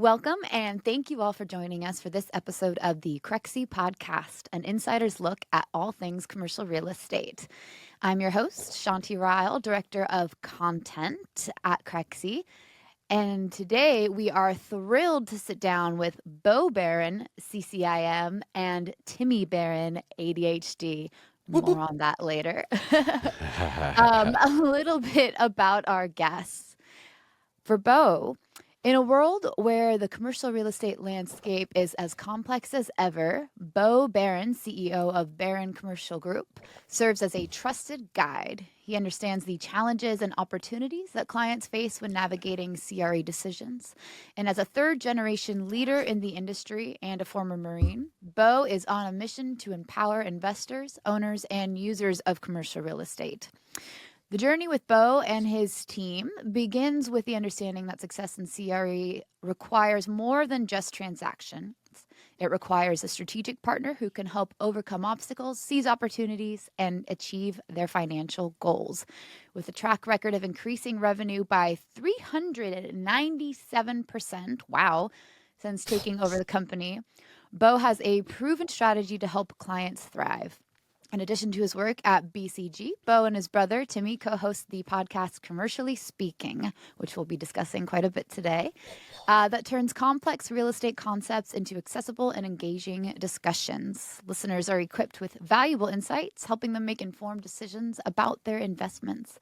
Welcome, and thank you all for joining us for this episode of the Crexi Podcast, an insider's look at all things commercial real estate. I'm your host, Shanti Ryle, Director of Content at Crexi, and today we are thrilled to sit down with Bo Barron, CCIM, and Timmy Barron, ADHD. More on that later. A little bit about our guests. For Bo, in a world where the commercial real estate landscape is as complex as ever, Bo Barron, CEO of Barron Commercial Group, serves as a trusted guide. He understands the challenges and opportunities that clients face when navigating CRE decisions. And as a third-generation leader in the industry and a former Marine, Bo is on a mission to empower investors, owners, and users of commercial real estate. The journey with Bo and his team begins with the understanding that success in CRE requires more than just transactions. It requires a strategic partner who can help overcome obstacles, seize opportunities, and achieve their financial goals. With a track record of increasing revenue by 397%, wow, since taking over the company, Bo has a proven strategy to help clients thrive. In addition to his work at BCG, Bo and his brother, Timmy, co-host the podcast Commercially Speaking, which we'll be discussing quite a bit today, that turns complex real estate concepts into accessible and engaging discussions. Listeners are equipped with valuable insights, helping them make informed decisions about their investments.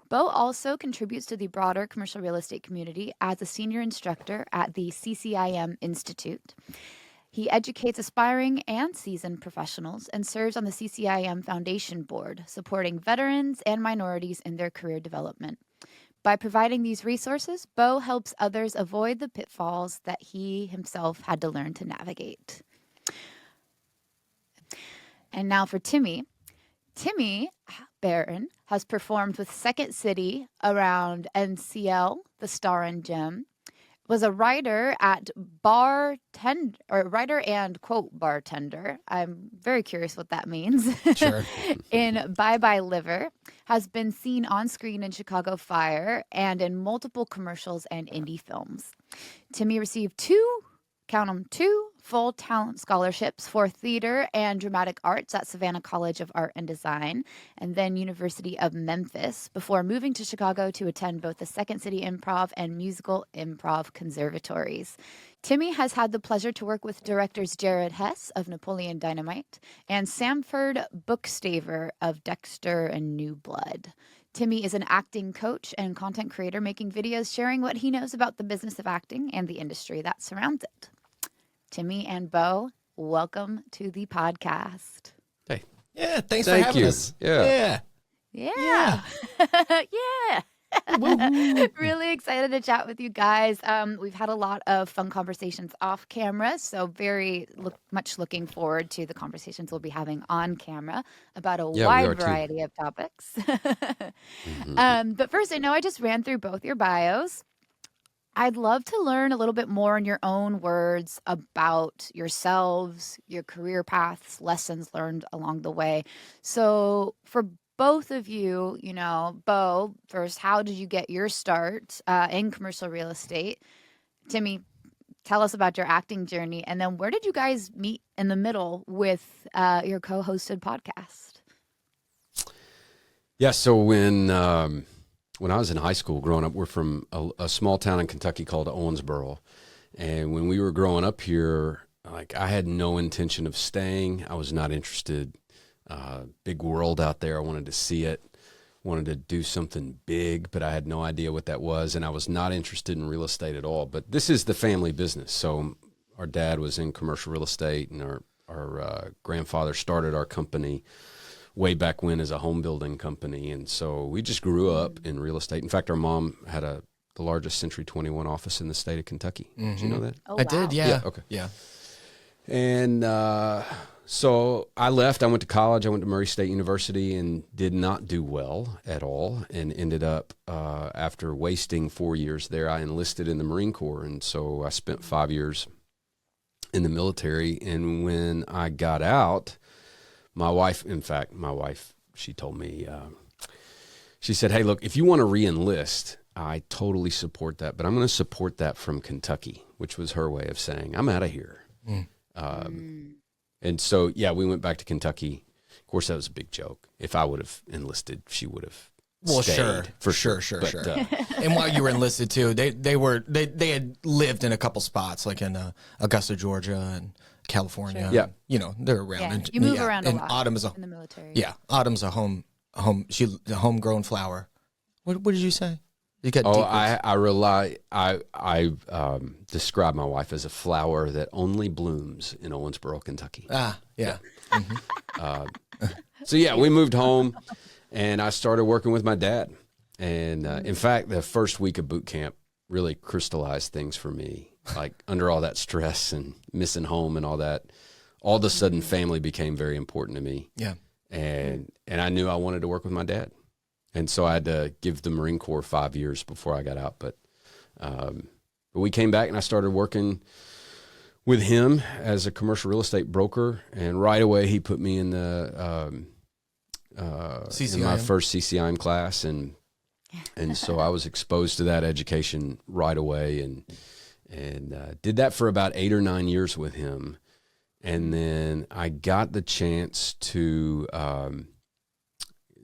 Bo also contributes to the broader commercial real estate community as a senior instructor at the CCIM Institute. He educates aspiring and seasoned professionals and serves on the CCIM Foundation Board, supporting veterans and minorities in their career development. By providing these resources, Bo helps others avoid the pitfalls that he himself had to learn to navigate. And now for Timmy. Timmy Barron has performed with Second City around NCL, The Star and Gem, was a writer and quote bartender. I'm very curious what that means. Sure. In Bye Bye Liver, has been seen on screen in Chicago Fire and in multiple commercials and indie films. Timmy received two full talent scholarships for theater and dramatic arts at Savannah College of Art and Design and then University of Memphis before moving to Chicago to attend both the Second City Improv and Musical Improv Conservatories. Timmy has had the pleasure to work with directors Jared Hess of Napoleon Dynamite and Samford Bookstaver of Dexter and New Blood. Timmy is an acting coach and content creator making videos sharing what he knows about the business of acting and the industry that surrounds it. Timmy and Bo, welcome to the podcast. Hey. Yeah, thanks for having us. Yeah. Yeah. Really excited to chat with you guys. We've had a lot of fun conversations off camera, so much looking forward to the conversations we'll be having on camera about a wide variety of topics. But first, I know I just ran through both your bios. I'd love to learn a little bit more in your own words about yourselves, your career paths, lessons learned along the way. So for both of you, Bo, first, how did you get your start in commercial real estate? Timmy, tell us about your acting journey. And then where did you guys meet in the middle with your co-hosted podcast? Yeah, so when I was in high school growing up, we're from a small town in Kentucky called Owensboro. And when we were growing up here, I had no intention of staying. I was not interested. Big world out there. I wanted to see it, wanted to do something big, but I had no idea what that was. And I was not interested in real estate at all. But this is the family business. So our dad was in commercial real estate, and our grandfather started our company way back when as a home building company. And so we just grew up in real estate. In fact, our mom had the largest Century 21 office in the state of Kentucky. Mm-hmm. Did you know that? Oh, I did, yeah. Okay. Yeah. And so I left. I went to college. I went to Murray State University and did not do well at all, and ended up, after wasting 4 years there, I enlisted in the Marine Corps. And so I spent 5 years in the military. And when I got out, my wife, she told me, she said, "Hey, look, if you want to re-enlist, I totally support that, but I'm going to support that from Kentucky, which was her way of saying, I'm out of here. And so, yeah, we went back to Kentucky. Of course, that was a big joke. If I would have enlisted, she would have stayed. Sure. And while you were enlisted too, they had lived in a couple spots, like in Augusta, Georgia, and California. Yeah, they're around. Yeah, and, you move around a and lot Autumn in the military. Yeah, Autumn's a homegrown flower. What did you say? You got I describe my wife as a flower that only blooms in Owensboro, Kentucky. Yeah. So yeah, we moved home, and I started working with my dad. And in fact, the first week of boot camp really crystallized things for me. Like under all that stress and missing home and all that, all of a sudden family became very important to me. Yeah. And I knew I wanted to work with my dad. And so I had to give the Marine Corps 5 years before I got out. But we came back, and I started working with him as a commercial real estate broker. And right away, he put me in the in my first CCIM class, and so I was exposed to that education right away, and did that for about 8 or 9 years with him. And then I got the chance to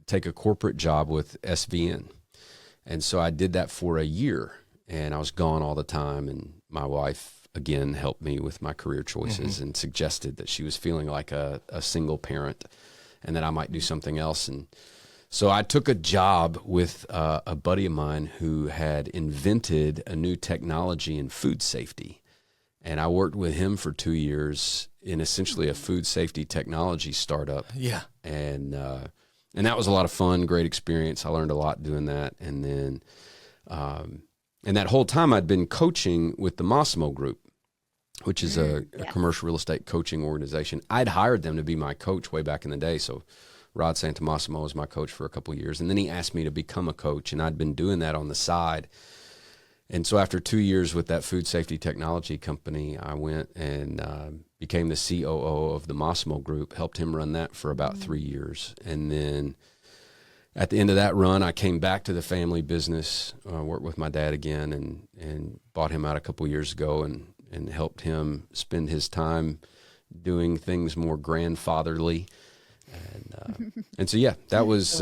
take a corporate job with SVN. And so I did that for a year, and I was gone all the time. And my wife, again, helped me with my career choices and suggested that she was feeling like a single parent and that I might do something else. And so I took a job with a buddy of mine who had invented a new technology in food safety. And I worked with him for 2 years in essentially a food safety technology startup. Yeah. And that was a lot of fun, great experience. I learned a lot doing that. And then, and that whole time I'd been coaching with the Massimo Group, which is a commercial real estate coaching organization. I'd hired them to be my coach way back in the day. So Rod Santamassimo was my coach for a couple of years. And then he asked me to become a coach, and I'd been doing that on the side. And so after 2 years with that food safety technology company, I went and became the COO of the Massimo Group, helped him run that for about 3 years. And then at the end of that run, I came back to the family business, worked with my dad again, and bought him out a couple years ago, and helped him spend his time doing things more grandfatherly. And so, yeah, that was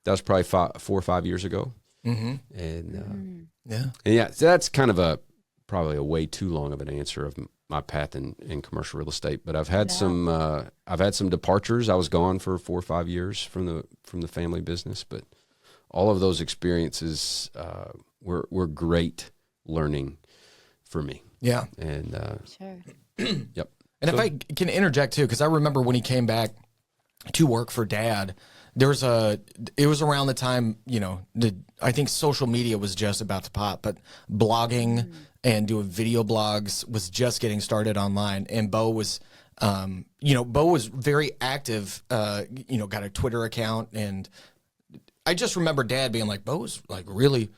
probably 4 or 5 years ago. And so that's kind of probably a way too long of an answer of my path in commercial real estate. But I've had some departures. I was gone for 4 or 5 years from the family business, but all of those experiences were great learning for me. Yeah. And Sure. Yep. And if I can interject too, because I remember when he came back to work for Dad, it was around the time, I think social media was just about to pop, but blogging and doing video blogs was just getting started online. And Bo was, Bo was very active, got a Twitter account. And I just remember Dad being like, Bo was like really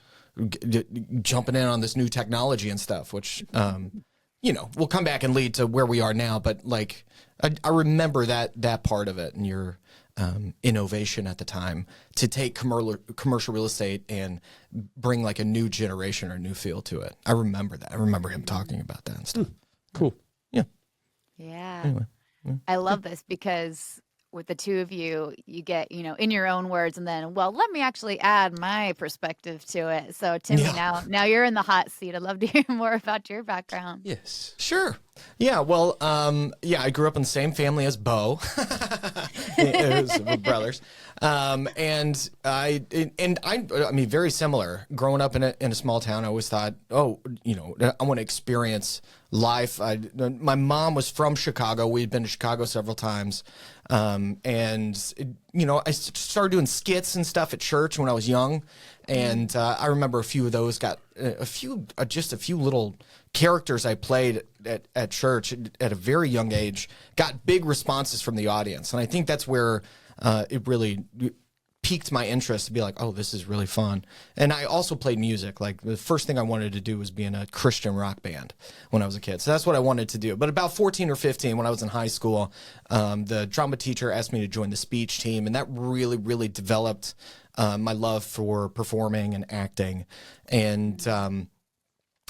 jumping in on this new technology and stuff, which, will come back and lead to where we are now. But like, I remember that part of it and your innovation at the time to take commercial real estate and bring like a new generation or new feel to it. I remember that. I remember him talking about that and stuff. Cool. Yeah. Yeah. Anyway. I love this because with the two of you, you get, in your own words, and then, well, let me actually add my perspective to it. So Timmy, now you're in the hot seat. I'd love to hear more about your background. Yes. Sure. Yeah. Well, I grew up in the same family as Bo. We're brothers. And I mean, very similar. Growing up in a small town, I always thought, I want to experience life. My mom was from Chicago. We'd been to Chicago several times. I started doing skits and stuff at church when I was young. And I remember a few of those got a few little characters I played at church at a very young age got big responses from the audience. And I think that's where it really piqued my interest to be like, oh, this is really fun. And I also played music. Like the first thing I wanted to do was be in a Christian rock band when I was a kid. So that's what I wanted to do. But about 14 or 15, when I was in high school, the drama teacher asked me to join the speech team. And that really, really developed my love for performing and acting. And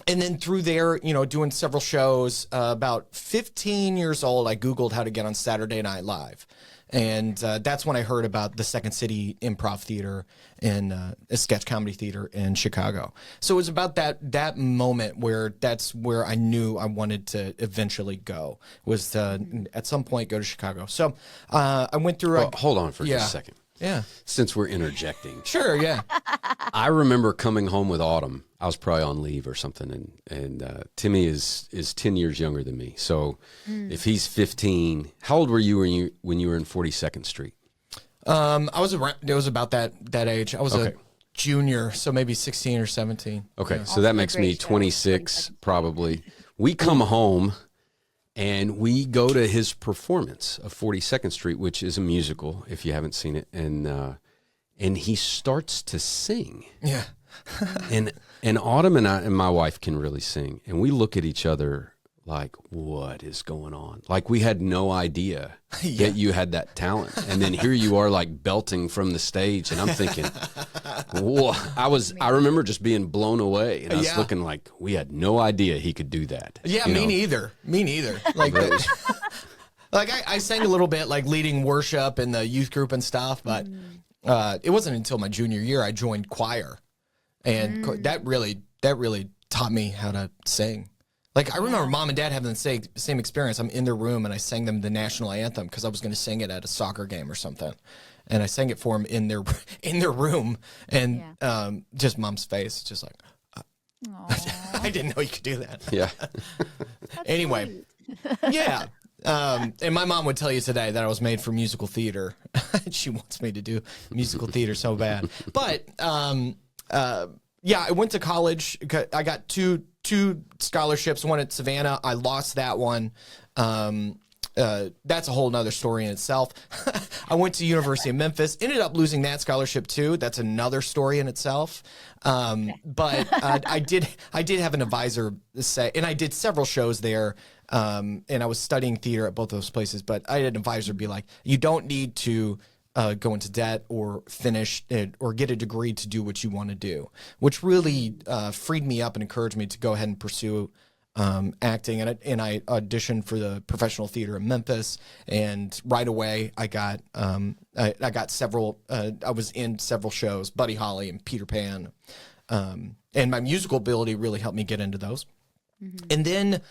then through there, doing several shows, about 15 years old, I Googled how to get on Saturday Night Live. And that's when I heard about the Second City Improv Theater and a sketch comedy theater in Chicago. So it was about that moment where that's where I knew I wanted to eventually go, was to, at some point, go to Chicago. So I went through... Well, hold on for just a second. Yeah. Since we're interjecting. Sure, yeah. I remember coming home with Autumn. I was probably on leave or something, and Timmy is 10 years younger than me. So if he's 15, how old were you when you were in 42nd Street? I was around, it was about that age. I was a junior, so maybe 16 or 17. Okay, so that makes me 26 probably. We come home and we go to his performance of 42nd Street, which is a musical, if you haven't seen it, and he starts to sing. Yeah. and Autumn and I and my wife can really sing, and we look at each other like, what is going on? Like we had no idea that you had that talent, and then here you are like belting from the stage, and I'm thinking, whoa! I remember just being blown away, and I was looking like we had no idea he could do that. Yeah, me neither. Like. Like I sang a little bit, like leading worship in the youth group and stuff, but it wasn't until my junior year I joined choir, and that really taught me how to sing. Like I remember Mom and Dad having the same experience. I'm in their room and I sang them the national anthem because I was going to sing it at a soccer game or something, and I sang it for them in their room, and just Mom's face, just like I didn't know you could do that. Yeah. Anyway, yeah. And my mom would tell you today that I was made for musical theater. She wants me to do musical theater so bad. But I went to college. I got two scholarships, one at Savannah. I lost that one. That's a whole nother story in itself. I went to University of Memphis, ended up losing that scholarship too. That's another story in itself. But I did have an advisor say, and I did several shows there. And I was studying theater at both those places, but I had an advisor be like, you don't need to go into debt or finish it or get a degree to do what you want to do, which really freed me up and encouraged me to go ahead and pursue acting. And I auditioned for the professional theater in Memphis, and right away I got several. I was in several shows, Buddy Holly and Peter Pan, and my musical ability really helped me get into those. Mm-hmm.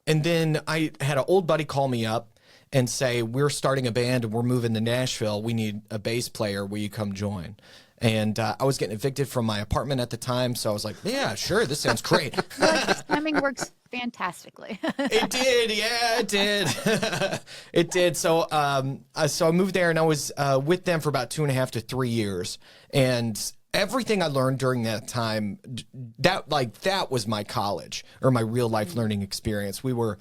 And then I had an old buddy call me up and say, we're starting a band and we're moving to Nashville. We need a bass player. Will you come join? And I was getting evicted from my apartment at the time, so I was like, yeah, sure, this sounds great. Like this timing works fantastically. It did, yeah, it did. It did. So I moved there, and I was with them for about 2.5 to 3 years. And everything I learned during that time, that was my college or my real life learning experience. We were,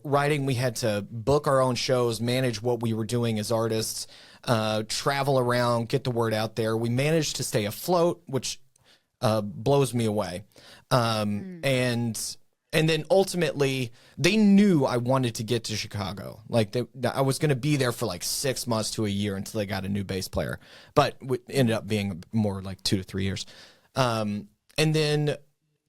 writing. We had to book our own shows, manage what we were doing as artists, travel around, get the word out there. We managed to stay afloat, which blows me away. And then ultimately, they knew I wanted to get to Chicago. Like I was going to be there for like 6 months to a year until they got a new bass player, but it ended up being more like 2 to 3 years. And then,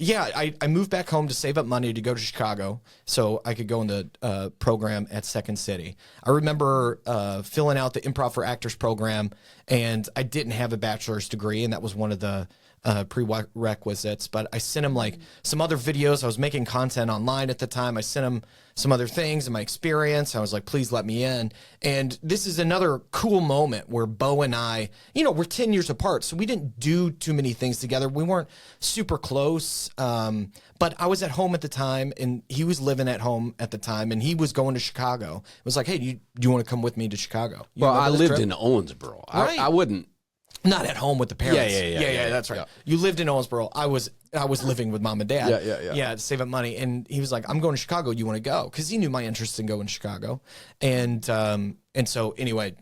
I moved back home to save up money to go to Chicago so I could go in the program at Second City. I remember filling out the Improv for Actors program, and I didn't have a bachelor's degree, and that was one of the prerequisites, but I sent him like some other videos. I was making content online at the time. I sent him some other things and my experience. I was like, please let me in. And this is another cool moment where Bo and I, we're 10 years apart, so we didn't do too many things together. We weren't super close, but I was at home at the time, and he was living at home at the time, and he was going to Chicago. It was like, hey, do you want to come with me to Chicago? Well, I lived in Owensboro. Right. I wouldn't. Not at home with the parents. Yeah, That's right. yeah. You lived in Owensboro. I was living with mom and dad. Yeah. To save up money. And he was like, I'm going to Chicago. You want to go? Because he knew my interest in going to Chicago. And so anyway,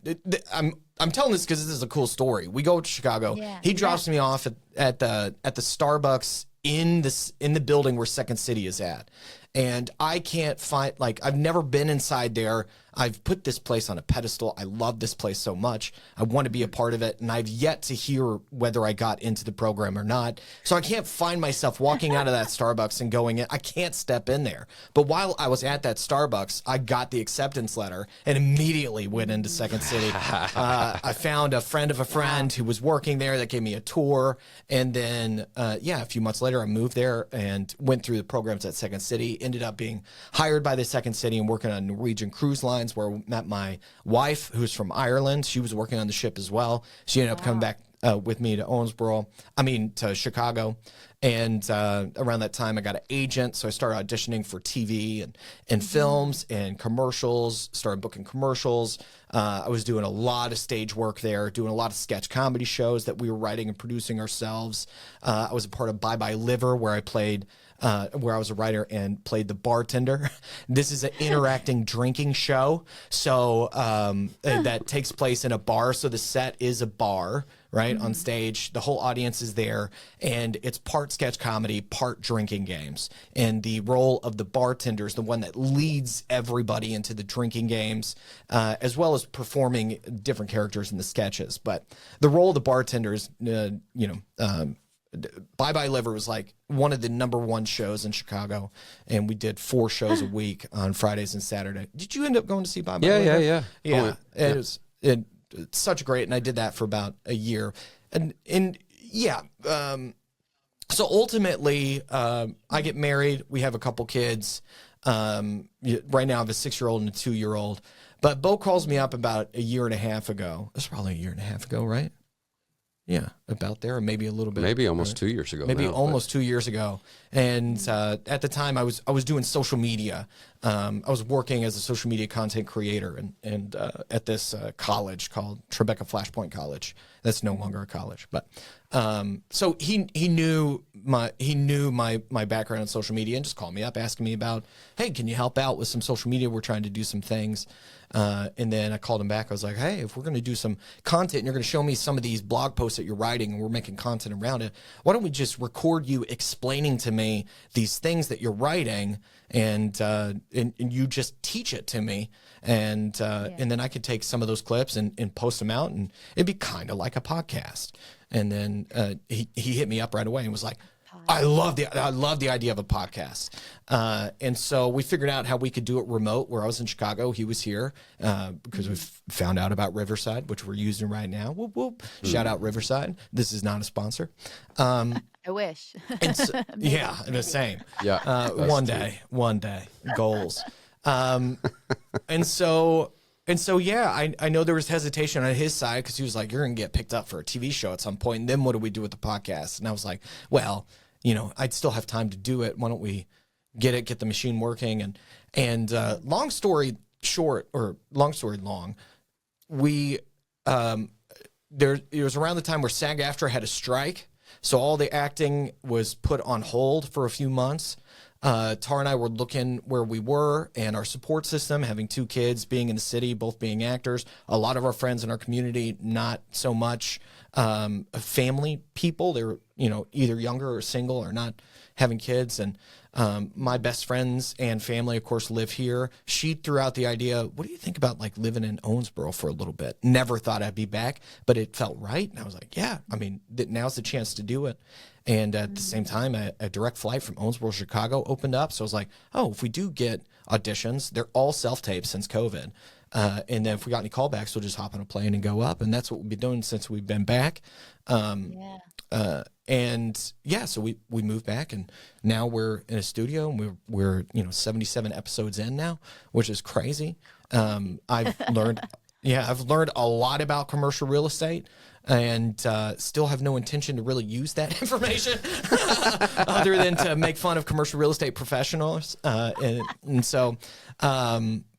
I'm telling this because this is a cool story. We go to Chicago. Yeah. He drops me off at the Starbucks in the building where Second City is at. And I can't find, like, I've never been inside there. I've put this place on a pedestal. I love this place so much. I want to be a part of it. And I've yet to hear whether I got into the program or not. So I can't find myself walking out of that Starbucks and going in. I can't step in there. But while I was at that Starbucks, I got the acceptance letter and immediately went into Second City. I found a friend of a friend who was working there that gave me a tour. And then, a few months later, I moved there and went through the programs at Second City. Ended up being hired by the Second City and working on Norwegian Cruise Lines, where I met my wife, who's from Ireland. She was working on the ship as well. She ended up coming back with me to Chicago. And around that time, I got an agent. So I started auditioning for TV and films and commercials, started booking commercials. I was doing a lot of stage work there, doing a lot of sketch comedy shows that we were writing and producing ourselves. I was a part of Bye Bye Liver, where I was a writer and played the bartender. This is an interacting drinking show. So that takes place in a bar. So the set is a bar, right? On stage, the whole audience is there, and it's part sketch comedy, part drinking games. And the role of the bartender is the one that leads everybody into the drinking games, as well as performing different characters in the sketches. But the role of the bartender is, Bye Bye Liver was like one of the number one shows in Chicago, and we did 4 shows a week on Fridays and Saturday. Did you end up going to see Bye Bye Liver? Yeah. It's such great, and I did that for about a year, so ultimately, I get married. We have a couple kids. Right now, I have a 6-year-old and a 2-year-old. But Bo calls me up about a year and a half ago. That's probably a year and a half ago, right? Yeah, about there, or maybe a little bit. Maybe almost 2 years ago. Maybe almost 2 years ago. And at the time, I was doing social media. I was working as a social media content creator and at this college called Tribeca Flashpoint College. That's no longer a college, but so he knew my background in social media and just called me up asking me about, hey, can you help out with some social media? We're trying to do some things. And then I called him back. I was like, hey, if we're going to do some content and you're going to show me some of these blog posts that you're writing and we're making content around it, why don't we just record you explaining to me these things that you're writing and you just teach it to me. And then I could take some of those clips and post them out, and it'd be kind of like a podcast. And then he hit me up right away and was like, I love the idea of a podcast. And so we figured out how we could do it remote, where I was in Chicago. He was here because we found out about Riverside, which we're using right now. Whoop, whoop. Shout out Riverside. This is not a sponsor. I wish. And so, the same. Yeah. One day, goals. And so, I know there was hesitation on his side because he was like, you're going to get picked up for a TV show at some point. And then what do we do with the podcast? And I was like, well, I'd still have time to do it. Why don't we get the machine working? And long story short, or long story long, it was around the time where SAG-AFTRA had a strike. So all the acting was put on hold for a few months. Tara and I were looking where we were and our support system, having 2 kids, being in the city, both being actors. A lot of our friends in our community, not so much family people. They were, either younger or single or not having kids. And my best friends and family, of course, live here. She threw out the idea, what do you think about like living in Owensboro for a little bit? Never thought I'd be back, but it felt right. And I was like, yeah, now's the chance to do it. And at the same time, a direct flight from Owensboro, Chicago opened up. So I was like, oh, if we do get auditions, they're all self-taped since COVID. And then if we got any callbacks, we'll just hop on a plane and go up. And that's what we've been doing since we've been back. So we moved back, and now we're in a studio, and we're 77 episodes in now, which is crazy. I've learned a lot about commercial real estate, and still have no intention to really use that information other than to make fun of commercial real estate professionals. So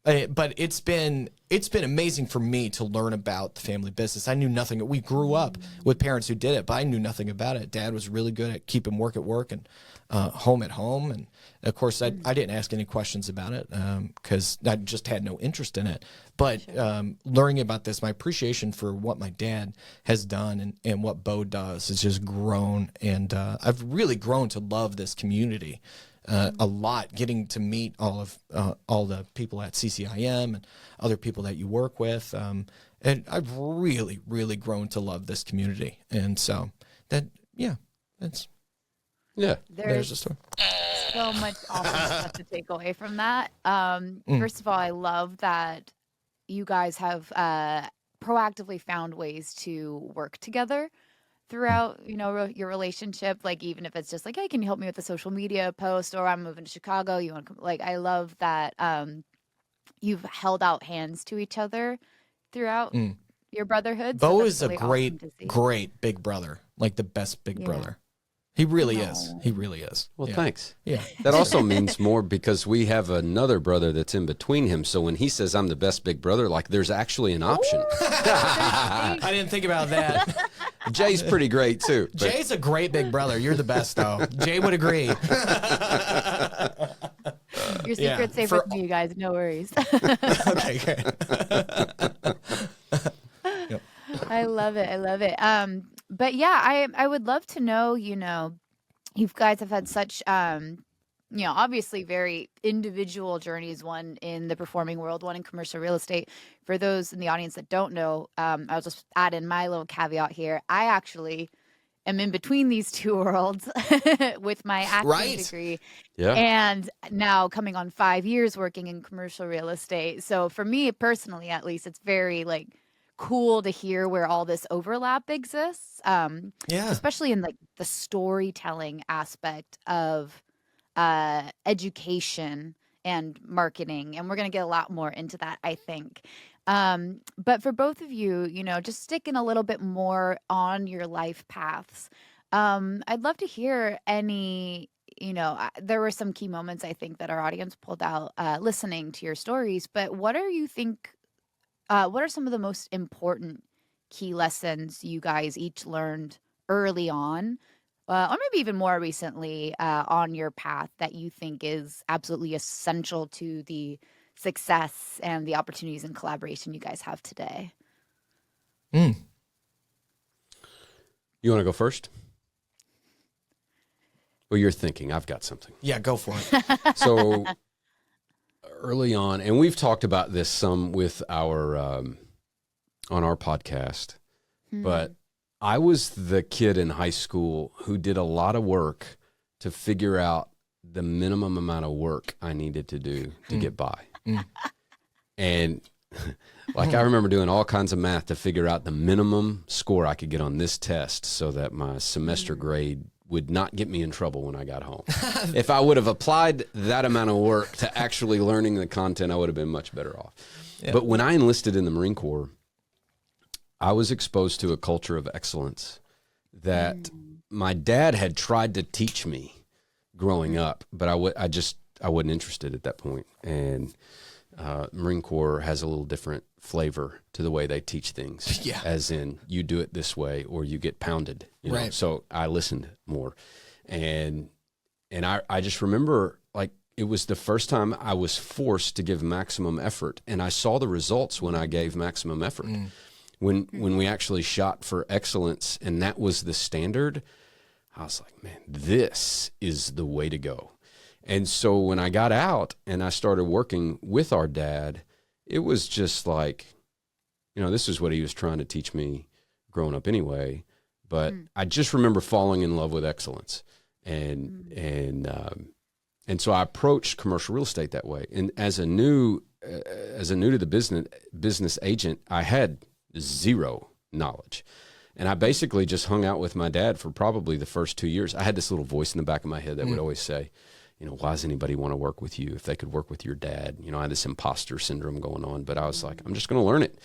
But it's been amazing for me to learn about the family business. I knew nothing. We grew up with parents who did it, but I knew nothing about it. Dad was really good at keeping work at work and home at home. And of course, I didn't ask any questions about it because I just had no interest in it. But learning about this, my appreciation for what my dad has done and what Bo does has just grown. And I've really grown to love this community. A lot, getting to meet all the people at CCIM and other people that you work with, and I've really, really grown to love this community, and so there's the story. So much awesome stuff to take away from that. First of all, I love that you guys have proactively found ways to work together throughout, your relationship, like even if it's just like, hey, can you help me with the social media post, or I'm moving to Chicago, you want to come? Like, I love that you've held out hands to each other throughout your brotherhood. Bo so is really a great big brother, like the best big brother. He really is. He really is. Well, thanks. Yeah. That also means more because we have another brother that's in between him. So when he says I'm the best big brother, like there's actually an option. I didn't think about that. Jay's pretty great too. But. Jay's a great big brother. You're the best though. Jay would agree. Your secret's safe with me, you guys. No worries. Okay, great. Yep. I love it. But yeah, I would love to know, you guys have had such, obviously very individual journeys, one in the performing world, one in commercial real estate. For those in the audience that don't know, I'll just add in my little caveat here. I actually am in between these two worlds with my acting degree. Yeah. And now coming on 5 years working in commercial real estate. So for me personally, at least, it's very cool to hear where all this overlap exists, especially in the storytelling aspect of education and marketing, and we're going to get a lot more into that, I think. But for both of you, just sticking a little bit more on your life paths, I'd love to hear any, there were some key moments I think that our audience pulled out listening to your stories, but what are some of the most important key lessons you guys each learned early on, or maybe even more recently on your path that you think is absolutely essential to the success and the opportunities and collaboration you guys have today? You want to go first? Well, you're thinking. I've got something. Yeah, go for it. So early on, and we've talked about this some with our on our podcast, but I was the kid in high school who did a lot of work to figure out the minimum amount of work I needed to do to get by. And I remember doing all kinds of math to figure out the minimum score I could get on this test so that my semester grade would not get me in trouble when I got home. If I would have applied that amount of work to actually learning the content, I would have been much better off. Yeah. But when I enlisted in the Marine Corps, I was exposed to a culture of excellence that my dad had tried to teach me growing up, but I wasn't interested at that point. And Marine Corps has a little different flavor to the way they teach things. Yeah. As in, you do it this way or you get pounded. Right. So I listened more. And I just remember, it was the first time I was forced to give maximum effort. And I saw the results when I gave maximum effort. When we actually shot for excellence and that was the standard, I was like, man, this is the way to go. And so when I got out and I started working with our dad, it was just this is what he was trying to teach me growing up anyway. But I just remember falling in love with excellence. And so I approached commercial real estate that way. And as a new to the business agent, I had zero knowledge. And I basically just hung out with my dad for probably the first 2 years. I had this little voice in the back of my head that would always say, why does anybody want to work with you if they could work with your dad? I had this imposter syndrome going on, but I was like, I'm just going to learn it.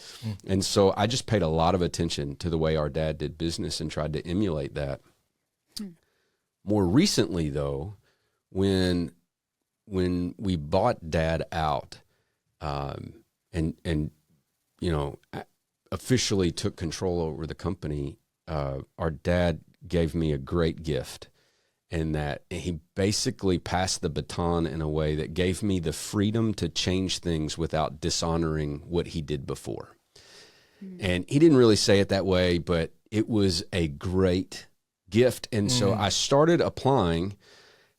And so I just paid a lot of attention to the way our dad did business and tried to emulate that. More recently, though, when we bought Dad out, and officially took control over the company, our dad gave me a great gift, in that he basically passed the baton in a way that gave me the freedom to change things without dishonoring what he did before. And he didn't really say it that way, but it was a great gift. And so I started applying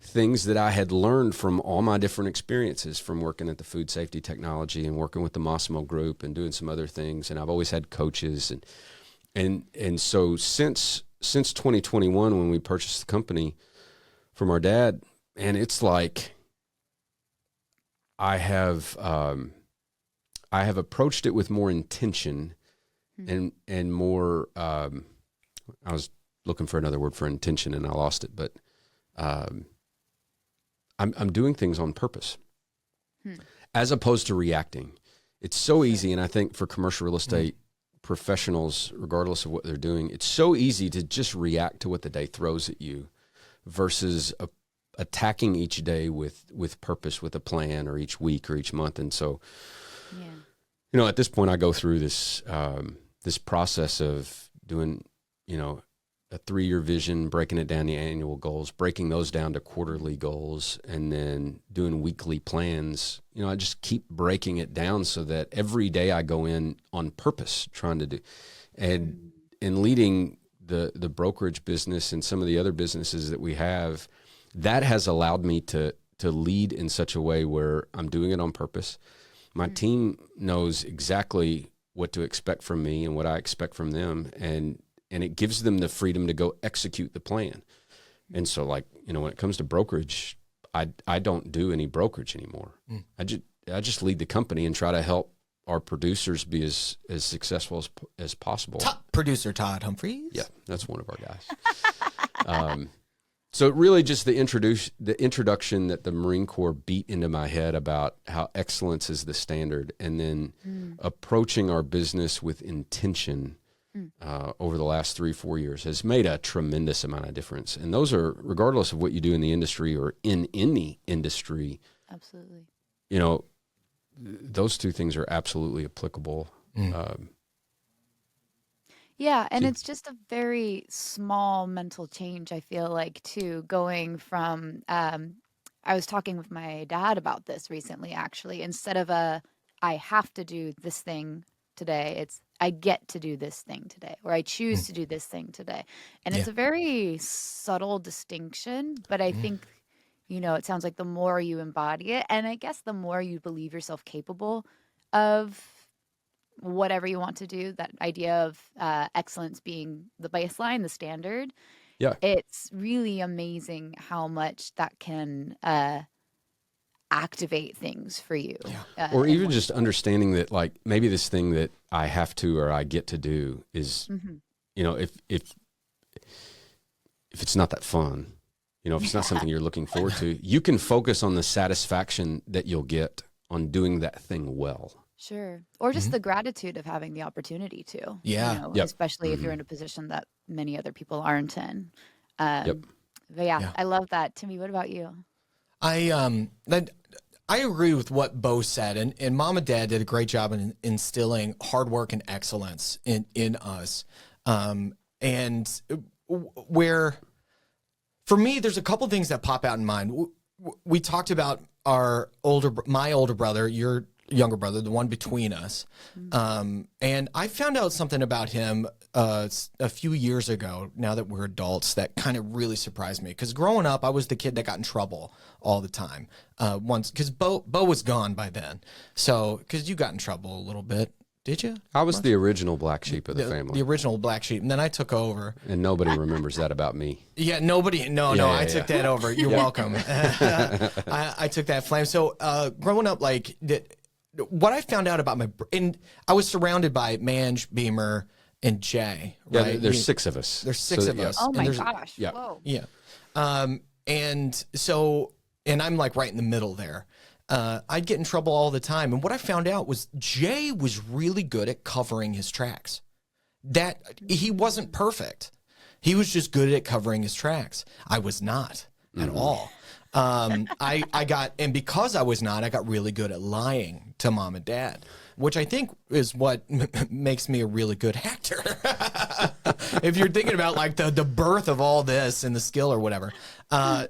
things that I had learned from all my different experiences, from working at the Food Safety Technology and working with the Massimo Group and doing some other things. And I've always had coaches. And so since 2021, when we purchased the company from our dad, and it's like I have approached it with more intention and more. I was looking for another word for intention and I lost it, but I'm doing things on purpose as opposed to reacting. It's so easy, and I think for commercial real estate professionals, regardless of what they're doing, it's so easy to just react to what the day throws at you, versus attacking each day with purpose, with a plan, or each week or each month. And so, at this point, I go through this this process of doing, a 3-year vision, breaking it down to annual goals, breaking those down to quarterly goals, and then doing weekly plans. I just keep breaking it down so that every day I go in on purpose, trying to do, and leading the brokerage business and some of the other businesses that we have, that has allowed me to lead in such a way where I'm doing it on purpose. My team knows exactly what to expect from me and what I expect from them, and it gives them the freedom to go execute the plan. And so, when it comes to brokerage, I don't do any brokerage anymore. I just lead the company and try to help our producers be as successful as possible. Top producer Todd Humphreys. Yeah, that's one of our guys. So really just the introduction that the Marine Corps beat into my head about how excellence is the standard, and then approaching our business with intention over the last 3-4 years has made a tremendous amount of difference. And those are, regardless of what you do in the industry or in any industry. Absolutely. Those two things are absolutely applicable. Yeah, and it's just a very small mental change, I feel like, too, going from, I was talking with my dad about this recently, actually. Instead of I have to do this thing today, it's I get to do this thing today, or I choose to do this thing today. And it's a very subtle distinction, but I think, it sounds like the more you embody it, and I guess the more you believe yourself capable of whatever you want to do, that idea of excellence being the baseline, the standard. Yeah. It's really amazing how much that can activate things for you. Or even just understanding that, maybe this thing that I have to or I get to do is, if it's not that fun, if it's not something you're looking forward to, you can focus on the satisfaction that you'll get on doing that thing well. Sure. Or just the gratitude of having the opportunity to. Yeah. Especially if you're in a position that many other people aren't in. But I love that. Timmy, what about you? I agree with what Bo said, and Mom and Dad did a great job in instilling hard work and excellence in us. And where, for me, there's a couple things that pop out in mind. We talked about my older brother, your younger brother, the one between us. And I found out something about him a few years ago, now that we're adults, that kind of really surprised me. Because growing up, I was the kid that got in trouble all the time. Once, because Bo was gone by then. So, because you got in trouble a little bit. Did you? I was the original black sheep of the family. The original black sheep. And then I took over. And nobody remembers that about me. Yeah, nobody. No, I took that over. You're welcome. I took that flame. So growing up, what I found out about and I was surrounded by Manj, Beamer, and Jay. Right? Yeah, there's 6 of us. There's 6 of us. Oh my gosh. Yeah. Whoa. Yeah. And I'm right in the middle there. I'd get in trouble all the time. And what I found out was Jay was really good at covering his tracks. That he wasn't perfect. He was just good at covering his tracks. I was not at all. I got, and because I was not, I got really good at lying to mom and dad, which I think is what makes me a really good actor. If you're thinking about like the birth of all this and the skill or whatever.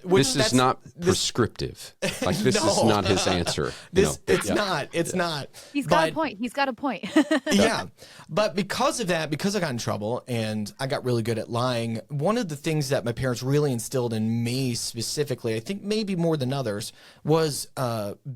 This is not prescriptive. Like this No. is not his answer. You know? It's not. It's not. He's got a point. He's got a point. Yeah. But because of that, because I got in trouble and I got really good at lying, one of the things that my parents really instilled in me specifically, I think maybe more than others, was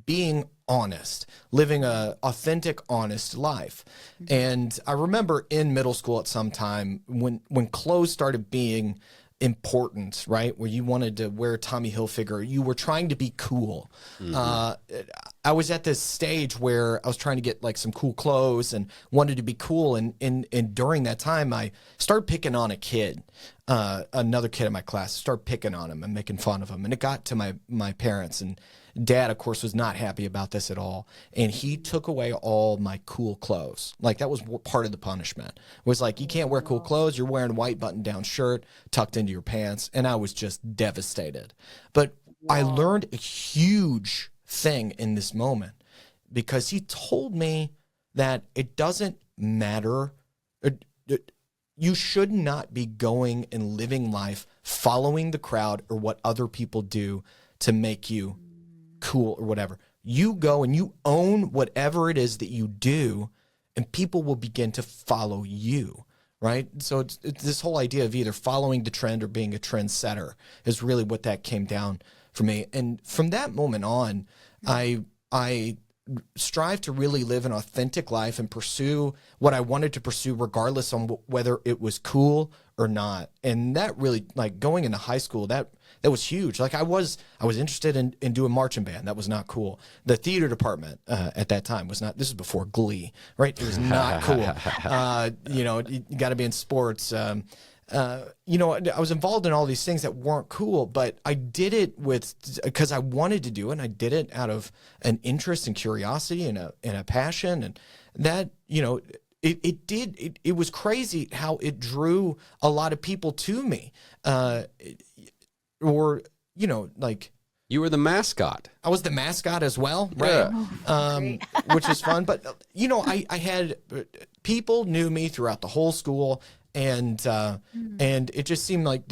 being honest, living a authentic, honest life. And I remember in middle school at some time when clothes started being important, right? Where you wanted to wear a Tommy Hilfiger, you were trying to be cool. I was at this stage where I was trying to get like some cool clothes and wanted to be cool. And during that time, I started picking on a kid, another kid in my class, started picking on him and making fun of him. And it got to my parents, and dad, of course, was not happy about this at all. And he took away all my cool clothes. Like that was part of the punishment. It was like, you can't wear cool clothes. You're wearing a white button down shirt tucked into your pants. And I was just devastated. But I learned a huge thing in this moment because he told me that it doesn't matter. You should not be going and living life following the crowd or what other people do to make you cool or whatever. You go and you own whatever it is that you do, and people will begin to follow you, right? So it's this whole idea of either following the trend or being a trendsetter is really what that came down for me. And from that moment on, I strive to really live an authentic life and pursue what I wanted to pursue, regardless on whether it was cool or not. And that really, like going into high school, that was huge. Like I was interested in doing marching band. That was not cool. The theater department at that time was not. This is before Glee, right? It was not cool. You got to be in sports. I was involved in all these things that weren't cool, but I did it because I wanted to do it. And I did it out of an interest and curiosity and a passion, and that, it was crazy how it drew a lot of people to me. Like you were the mascot. I was the mascot as well, right? Which was fun. But I had people knew me throughout the whole school. And it just seemed like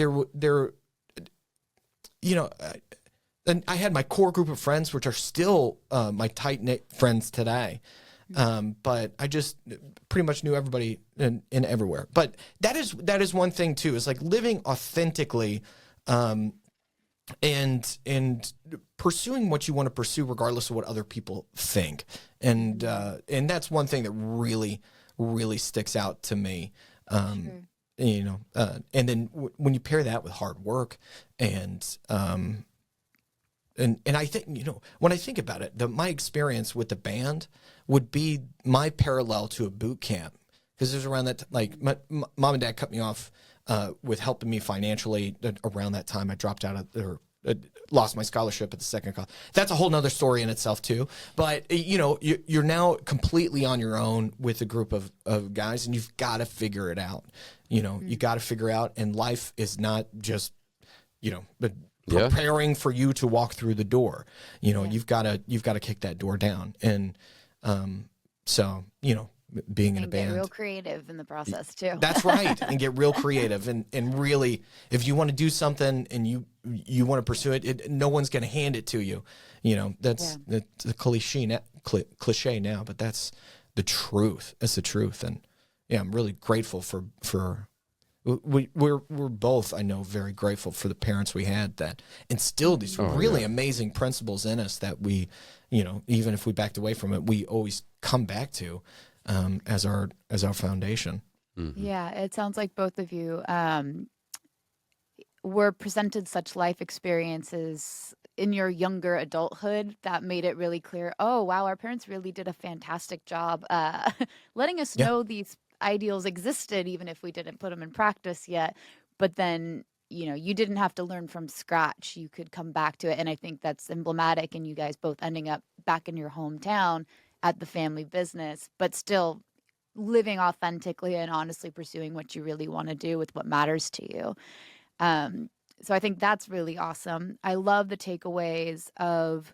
and I had my core group of friends, which are still my tight knit friends today. But I just pretty much knew everybody in everywhere. But that is one thing too, is like living authentically, and pursuing what you want to pursue, regardless of what other people think. And that's one thing that really, really sticks out to me. And then when you pair that with hard work and I think, when I think about it, my experience with the band would be my parallel to a boot camp, because it was around that, mom and dad cut me off, with helping me financially around that time. I dropped out of lost my scholarship at the second college. That's a whole nother story in itself too. But you're now completely on your own with a group of guys, and you've got to figure it out. You got to figure out, and life is not just, but preparing for you to walk through the door. You've got to kick that door down. And being in a band. Get real creative in the process too. That's right. And get real creative. And really, if you want to do something and you want to pursue it, no one's going to hand it to you. That's a cliche now, but that's the truth. That's the truth. And I'm really grateful for we're both, I know, very grateful for the parents we had that instilled these really amazing principles in us that we, even if we backed away from it, we always come back to. As our foundation. Mm-hmm. Yeah, it sounds like both of you were presented such life experiences in your younger adulthood that made it really clear, oh, wow, our parents really did a fantastic job letting us know these ideals existed, even if we didn't put them in practice yet. But then, you didn't have to learn from scratch. You could come back to it. And I think that's emblematic in you guys both ending up back in your hometown at the family business, but still living authentically and honestly pursuing what you really want to do with what matters to you. So I think that's really awesome. I love the takeaways of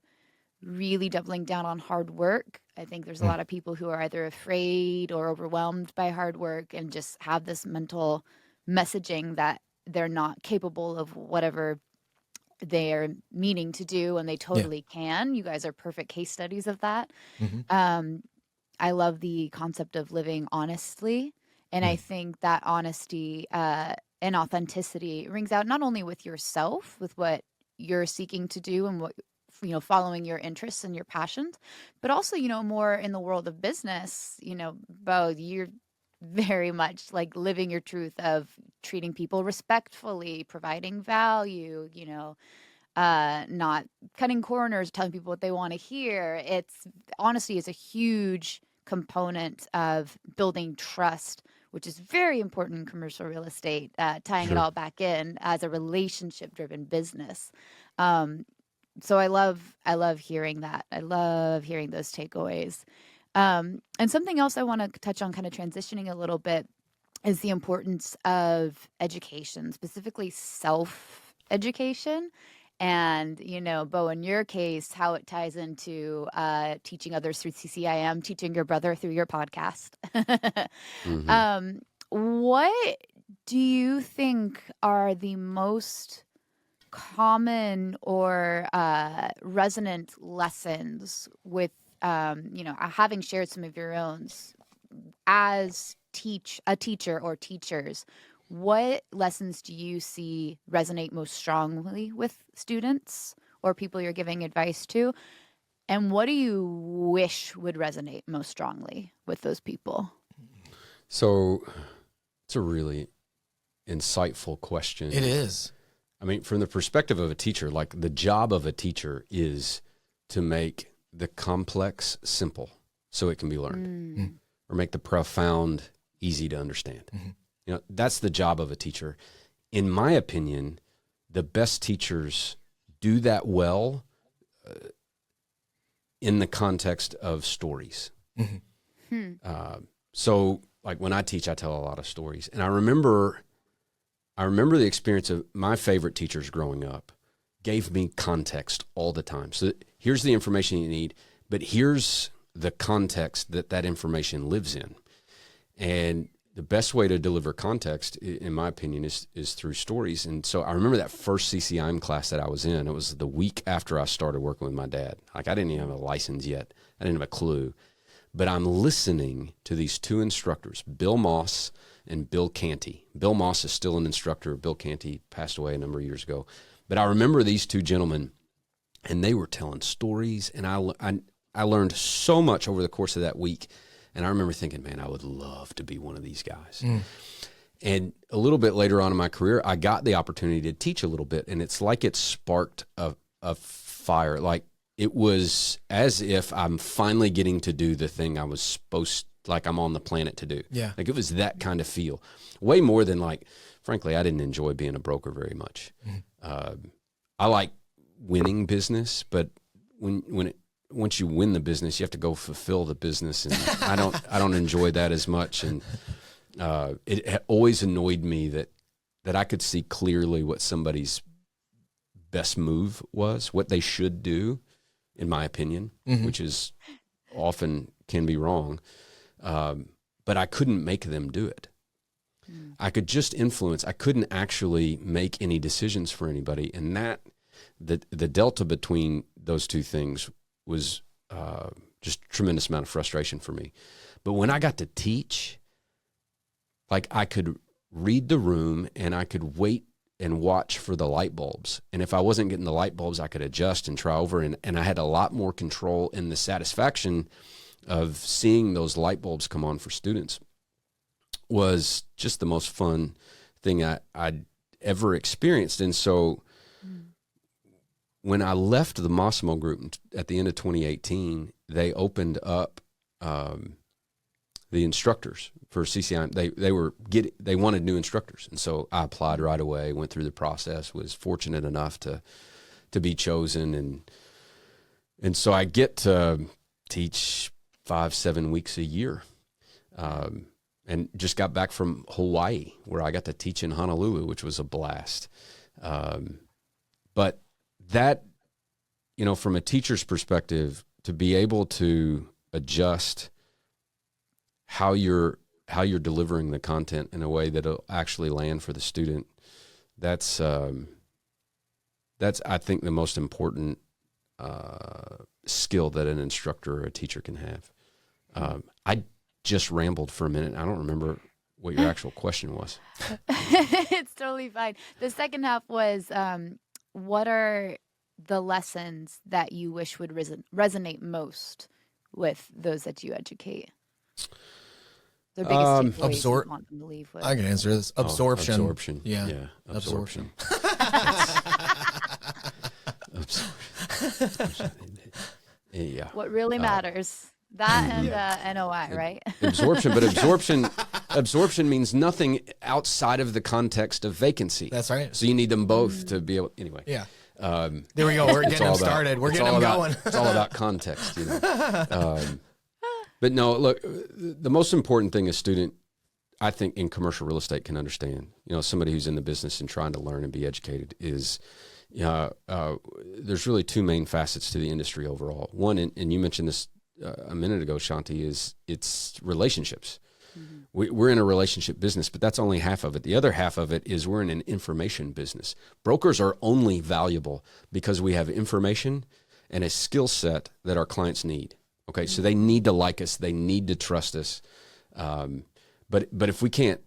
really doubling down on hard work. I think there's a lot of people who are either afraid or overwhelmed by hard work and just have this mental messaging that they're not capable of whatever they're meaning to do, and they totally can. You guys are perfect case studies of that. I love the concept of living honestly. And I think that honesty and authenticity rings out not only with yourself, with what you're seeking to do and what, following your interests and your passions, but also, more in the world of business, Bo, you're very much like living your truth of treating people respectfully, providing value, not cutting corners, telling people what they want to hear. Honesty is a huge component of building trust, which is very important in commercial real estate, tying it all back in as a relationship driven business. So I love hearing that. I love hearing those takeaways. And something else I want to touch on, kind of transitioning a little bit, is the importance of education, specifically self-education. And, Bo, in your case, how it ties into teaching others through CCIM, teaching your brother through your podcast. What do you think are the most common or resonant lessons with, having shared some of your own as a teacher or teachers? What lessons do you see resonate most strongly with students or people you're giving advice to? And what do you wish would resonate most strongly with those people? So it's a really insightful question. It is. I mean, from the perspective of a teacher, like the job of a teacher is to make the complex simple so it can be learned, or make the profound easy to understand. That's the job of a teacher. In my opinion, the best teachers do that well in the context of stories. So like when I teach, I tell a lot of stories. And I remember the experience of my favorite teachers growing up gave me context all the time. So here's the information you need, but here's the context that information lives in. And the best way to deliver context, in my opinion, is through stories. And so I remember that first CCIM class that I was in. It was the week after I started working with my dad. Like I didn't even have a license yet. I didn't have a clue. But I'm listening to these two instructors, Bill Moss and Bill Canty. Bill Moss is still an instructor. Bill Canty passed away a number of years ago. But I remember these two gentlemen, and they were telling stories. And I learned so much over the course of that week. And I remember thinking, man, I would love to be one of these guys. And a little bit later on in my career, I got the opportunity to teach a little bit. And it's like it sparked a fire. Like it was as if I'm finally getting to do the thing I was supposed, like I'm on the planet to do. Yeah. Like it was that kind of feel. Way more than like, frankly, I didn't enjoy being a broker very much. I like winning business, but once you win the business, you have to go fulfill the business, and I don't enjoy that as much. And it always annoyed me that I could see clearly what somebody's best move was, what they should do, in my opinion, which is often can be wrong. But I couldn't make them do it. I could just influence. I couldn't actually make any decisions for anybody, and the delta between those two things was just a tremendous amount of frustration for me. But when I got to teach, like I could read the room and I could wait and watch for the light bulbs. And if I wasn't getting the light bulbs, I could adjust and try over. And I had a lot more control, in the satisfaction of seeing those light bulbs come on for students was just the most fun thing I'd ever experienced. And so when I left the Massimo Group at the end of 2018, they opened up the instructors for CCI. They wanted new instructors, and so I applied right away. Went through the process. Was fortunate enough to be chosen, and so I get to teach 5-7 weeks a year, and just got back from Hawaii, where I got to teach in Honolulu, which was a blast. But that, from a teacher's perspective, to be able to adjust how you're delivering the content in a way that'll actually land for the student, that's I think the most important skill that an instructor or a teacher can have. I just rambled for a minute. I don't remember what your actual question was. It's totally fine. The second half was, what are the lessons that you wish would resonate most with those that you educate? The biggest takeaways you want them to leave with. I can answer this. Absorption. Absorption. Yeah. Absorption. Yeah. What really matters. That and NOI, right? Absorption, but absorption means nothing outside of the context of vacancy. That's right. So you need them both to be able. Anyway. Yeah. There we go. We're getting them started. We're getting them going. It's all about context, But no, look, the most important thing a student, I think, in commercial real estate can understand, somebody who's in the business and trying to learn and be educated is, there's really two main facets to the industry overall. One, and you mentioned this a minute ago, Shanti, is it's relationships. Mm-hmm. We're in a relationship business, but that's only half of it. The other half of it is we're in an information business. Brokers are only valuable because we have information and a skill set that our clients need. Okay, so they need to like us. They need to trust us. But if we can't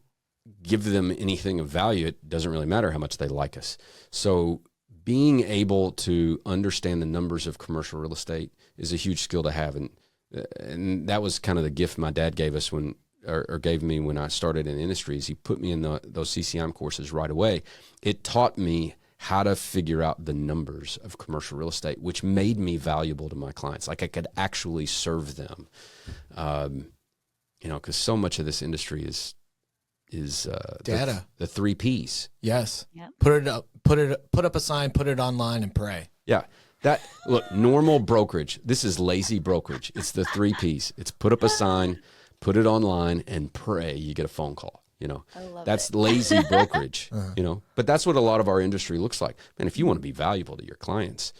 give them anything of value, it doesn't really matter how much they like us. So being able to understand the numbers of commercial real estate is a huge skill to have. And that was kind of the gift my dad gave us gave me when I started in the industry. Is he put me in those CCM courses right away. It taught me how to figure out the numbers of commercial real estate, which made me valuable to my clients. Like I could actually serve them, because so much of this industry is data. The 3 Ps. Yes. Yep. Put up a sign, put it online, and pray. Yeah. Look, normal brokerage. This is lazy brokerage. It's the 3 Ps. It's put up a sign, put it online, and pray you get a phone call. That's lazy brokerage, but that's what a lot of our industry looks like. Man, if you want to be valuable to your clients,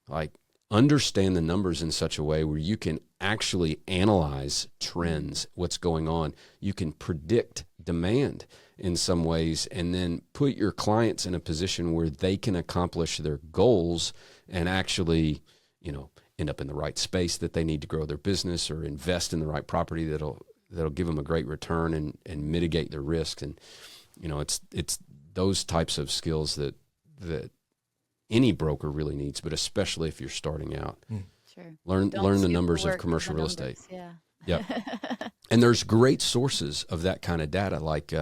like understand the numbers in such a way where you can actually analyze trends, what's going on. You can predict demand in some ways, and then put your clients in a position where they can accomplish their goals and actually, end up in the right space that they need to grow their business or invest in the right property that'll give them a great return and mitigate their risk. And, it's those types of skills that any broker really needs, but especially if you're starting out. Sure. Learn the numbers of commercial real estate. Yeah. Yep. And there's great sources of that kind of data, like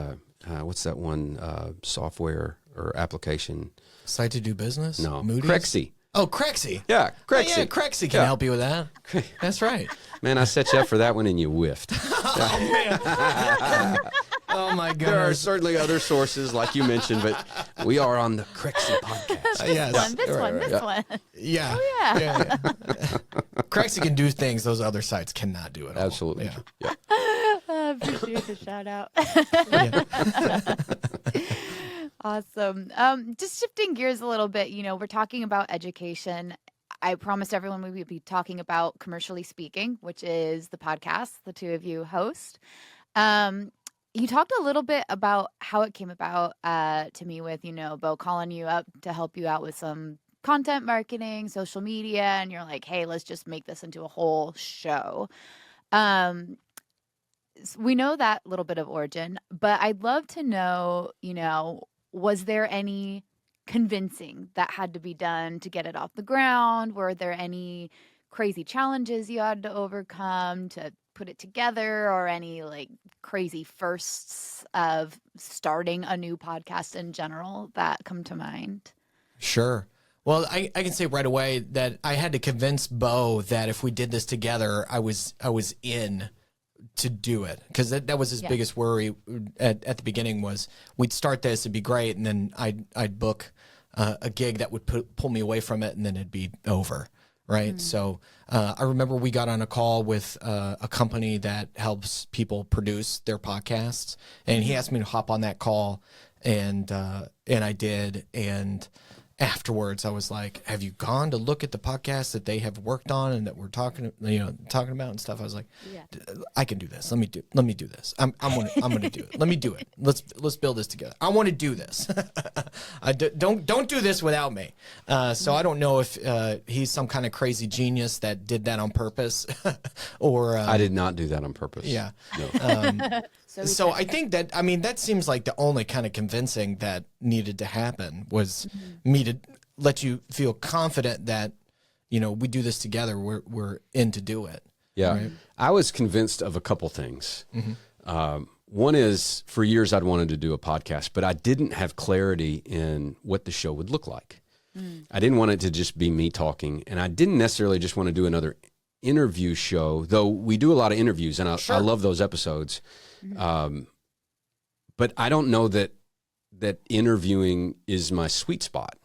what's that one software or application? Site to do business? No. Moody's? Crexi. Oh, Crexi. Yeah, Crexi. Yeah, Crexi can help you with that. That's right. Man, I set you up for that one and you whiffed. Oh, man. Oh, my goodness. There are certainly other sources, like you mentioned, but we are on the Crexi Podcast. This one. Yeah. Oh, yeah. Crexi can do things those other sites cannot do at all. Absolutely. Yeah. I appreciate the shout out. Awesome. Just shifting gears a little bit, we're talking about education. I promised everyone we would be talking about Commercially Speaking, which is the podcast the two of you host. You talked a little bit about how it came about to me with, Bo calling you up to help you out with some content marketing, social media, and you're like, hey, let's just make this into a whole show. We know that little bit of origin, but I'd love to know, was there any convincing that had to be done to get it off the ground? Were there any crazy challenges you had to overcome to put it together, or any crazy firsts of starting a new podcast in general that come to mind? Sure. Well, I can say right away that I had to convince Bo that if we did this together, I was in to do it, because that was his biggest worry at the beginning was we'd start this, it'd be great, and then I'd book a gig that would pull me away from it, and then it'd be over, right? Mm. So I remember we got on a call with a company that helps people produce their podcasts, and he asked me to hop on that call and I did. And afterwards, I was like, "Have you gone to look at the podcast that they have worked on and that we're talking about and stuff?" I was like, "I can do this. Let me do this. I'm gonna do it. Let me do it. Let's build this together. I want to do this. Don't do this without me." So I don't know if he's some kind of crazy genius that did that on purpose, or I did not do that on purpose. Yeah. No. So I think that, I mean, that seems like the only kind of convincing that needed to happen was me to let you feel confident that, we do this together. We're in to do it. Yeah. Right? I was convinced of a couple things. One is, for years I'd wanted to do a podcast, but I didn't have clarity in what the show would look like. I didn't want it to just be me talking, and I didn't necessarily just want to do another interview show, though we do a lot of interviews, and I love those episodes. But I don't know that interviewing is my sweet spot,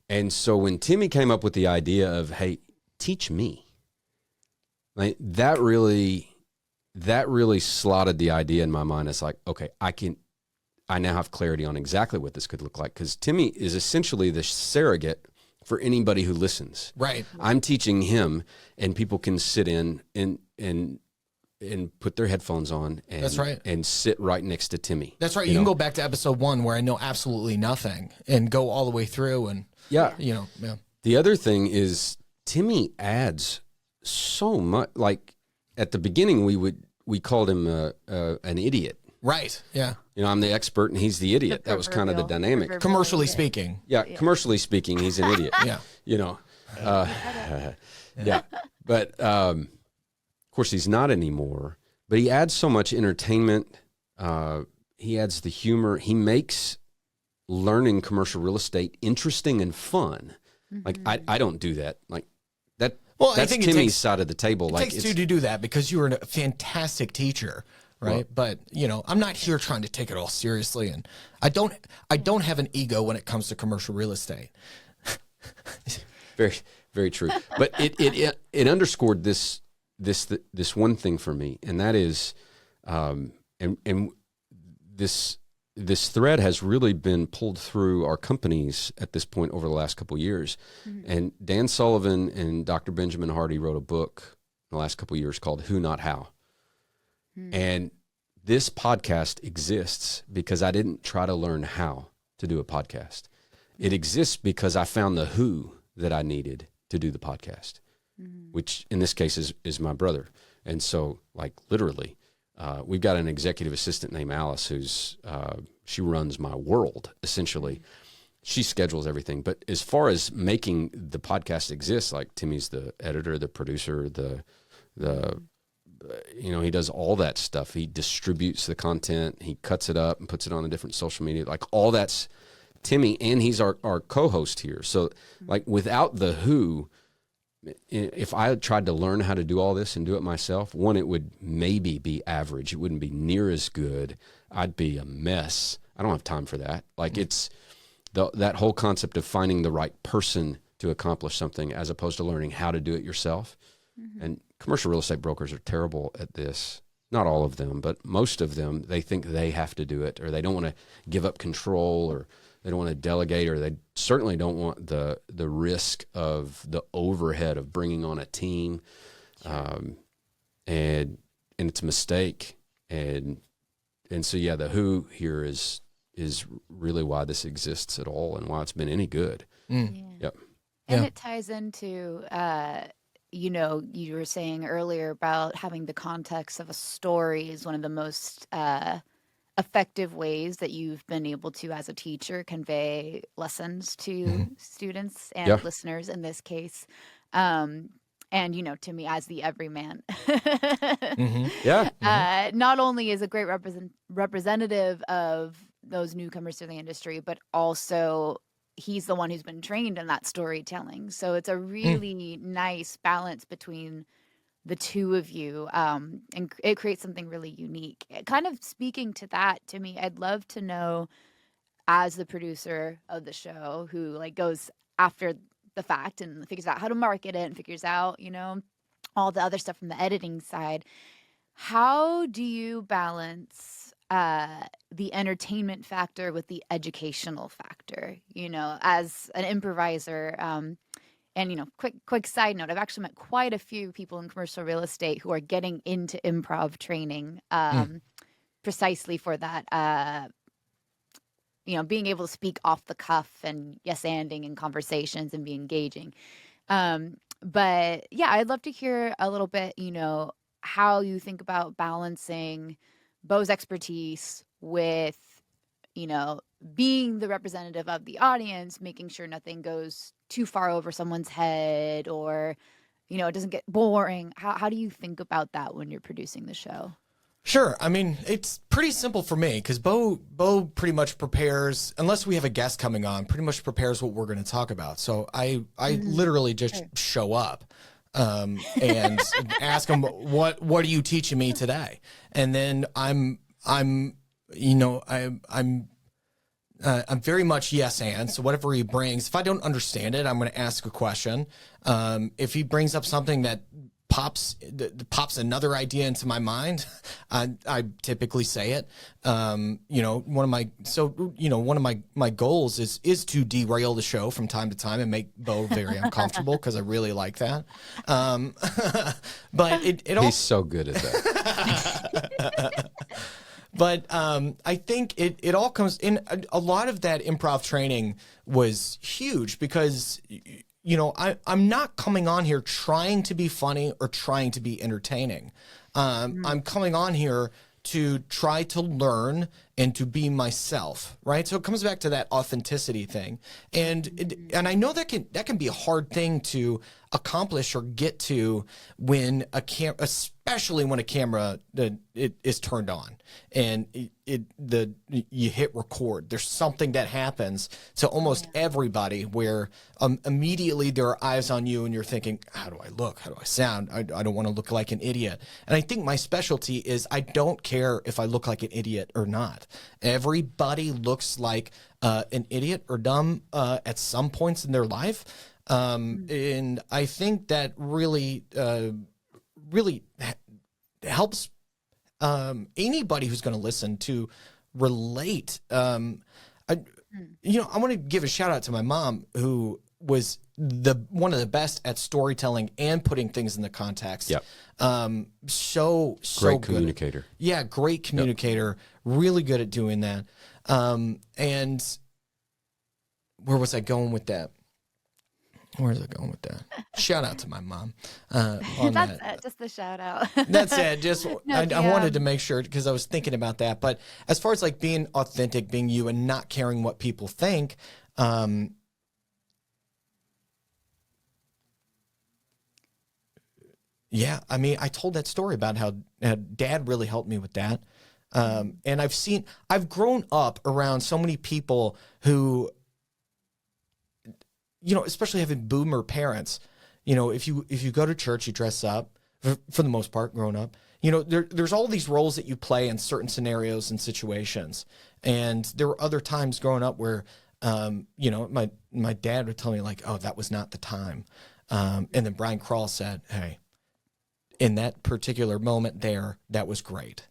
And so when Timmy came up with the idea of, "Hey, teach me," like that really slotted the idea in my mind. It's like, okay, I now have clarity on exactly what this could look like, because Timmy is essentially the surrogate for anybody who listens. Right. I'm teaching him, and people can sit in and put their headphones on and, That's right. and sit right next to Timmy. That's right. You can go back to episode 1 where I know absolutely nothing and go all the way through. And, yeah. The other thing is Timmy adds so much. Like at the beginning, we called him an idiot. Right. Yeah. I'm the expert and he's the idiot. That was kind of the dynamic. Commercially speaking. Yeah. Commercially speaking, he's an idiot. Yeah. Yeah. But, of course, he's not anymore, but he adds so much entertainment. He adds the humor. He makes learning commercial real estate interesting and fun. Like I don't do that. Like that. Well, that's Timmy's side of the table. It takes two to do that because you were a fantastic teacher, right? Well, but I'm not here trying to take it all seriously, and I don't have an ego when it comes to commercial real estate. Very, very true. But it underscored this one thing for me, and that is, and this thread has really been pulled through our companies at this point over the last couple of years. And Dan Sullivan and Dr. Benjamin Hardy wrote a book in the last couple of years called Who Not How. And this podcast exists because I didn't try to learn how to do a podcast. It exists because I found the who that I needed to do the podcast, which in this case is my brother. And so, like, literally, we've got an executive assistant named Alice who's, she runs my world, essentially. She schedules everything. But as far as making the podcast exist, like Timmy's the editor, the producer, he does all that stuff. He distributes the content. He cuts it up and puts it on a different social media. Like, all that's Timmy, and he's our co-host here. So, like, without the who, if I had tried to learn how to do all this and do it myself, one, it would maybe be average. It wouldn't be near as good. I'd be a mess. I don't have time for that. Like, it's that whole concept of finding the right person to accomplish something as opposed to learning how to do it yourself. And commercial real estate brokers are terrible at this. Not all of them, but most of them, they think they have to do it, or they don't want to give up control, or they don't want to delegate, or they certainly don't want the risk of the overhead of bringing on a team. And it's a mistake. And so, yeah, the who here is really why this exists at all and why it's been any good. Yep. And it ties into, you were saying earlier about having the context of a story is one of the most effective ways that you've been able to, as a teacher, convey lessons to students and listeners in this case. And, to me, as the everyman, not only is a great representative of those newcomers to the industry, but also he's the one who's been trained in that storytelling. So it's a really nice balance between the two of you, and it creates something really unique. Kind of speaking to that, to me, I'd love to know, as the producer of the show, who goes after the fact and figures out how to market it and figures out, all the other stuff from the editing side, how do you balance the entertainment factor with the educational factor. As an improviser, and quick side note, I've actually met quite a few people in commercial real estate who are getting into improv training precisely for that. Being able to speak off the cuff and yes-anding in conversations and be engaging. But yeah, I'd love to hear a little bit, how you think about balancing Beau's expertise with, being the representative of the audience, making sure nothing goes too far over someone's head or, it doesn't get boring. How do you think about that when you're producing the show? Sure. I mean, it's pretty simple for me because Beau pretty much prepares, unless we have a guest coming on, pretty much prepares what we're going to talk about. So I literally just show up and ask him, what are you teaching me today? And then I'm very much yes and. So whatever he brings, if I don't understand it, I'm going to ask a question. If he brings up something that pops another idea into my mind, I typically say it. One of my goals is to derail the show from time to time and make Beau very uncomfortable because I really like that. But he's so good at that. But I think it all comes in. A lot of that improv training was huge because I'm not coming on here trying to be funny or trying to be entertaining. I'm coming on here to try to learn and to be myself, right? So it comes back to that authenticity thing. And I know that can be a hard thing to accomplish or get to when especially when a camera is turned on and you hit record. There's something that happens to almost everybody where immediately there are eyes on you and you're thinking, how do I look? How do I sound? I don't want to look like an idiot. And I think my specialty is I don't care if I look like an idiot or not. Everybody looks like an idiot or dumb at some points in their life. And I think that really helps anybody who's going to listen to relate. I want to give a shout out to my mom, who was one of the best at storytelling and putting things in the context. Yep. So great good. Communicator. Yeah, great communicator. Yep. Really good at doing that. And where was I going with that? Shout out to my mom. That's it, just the shout out. That's it. Just I wanted to make sure because I was thinking about that. But as far as like being authentic, being you, and not caring what people think, yeah. I mean, I told that story about how Dad really helped me with that. And I've grown up around so many people who, especially having boomer parents, if you go to church, you dress up for the most part growing up, there's all these roles that you play in certain scenarios and situations. And there were other times growing up where, my dad would tell me like, oh, that was not the time. And then Brian Krall said, hey, in that particular moment there, that was great.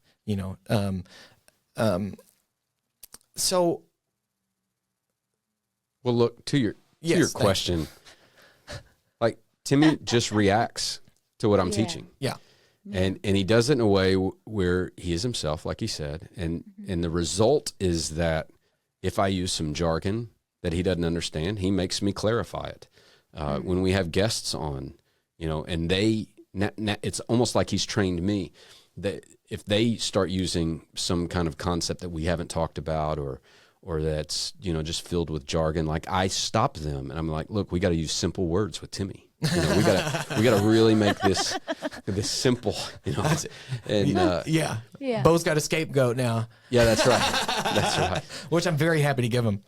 So. Well, look, to your question, like Timmy just reacts to what I'm teaching. Yeah. And he does it in a way where he is himself, like he said. And the result is that if I use some jargon that he doesn't understand, he makes me clarify it. When we have guests on, and it's almost like he's trained me that if they start using some kind of concept that we haven't talked about or that's, just filled with jargon, like I stop them and I'm like, look, we got to use simple words with Timmy. We got to really make this simple, and yeah. Beau's got a scapegoat now. Yeah, that's right. That's right. Which I'm very happy to give him.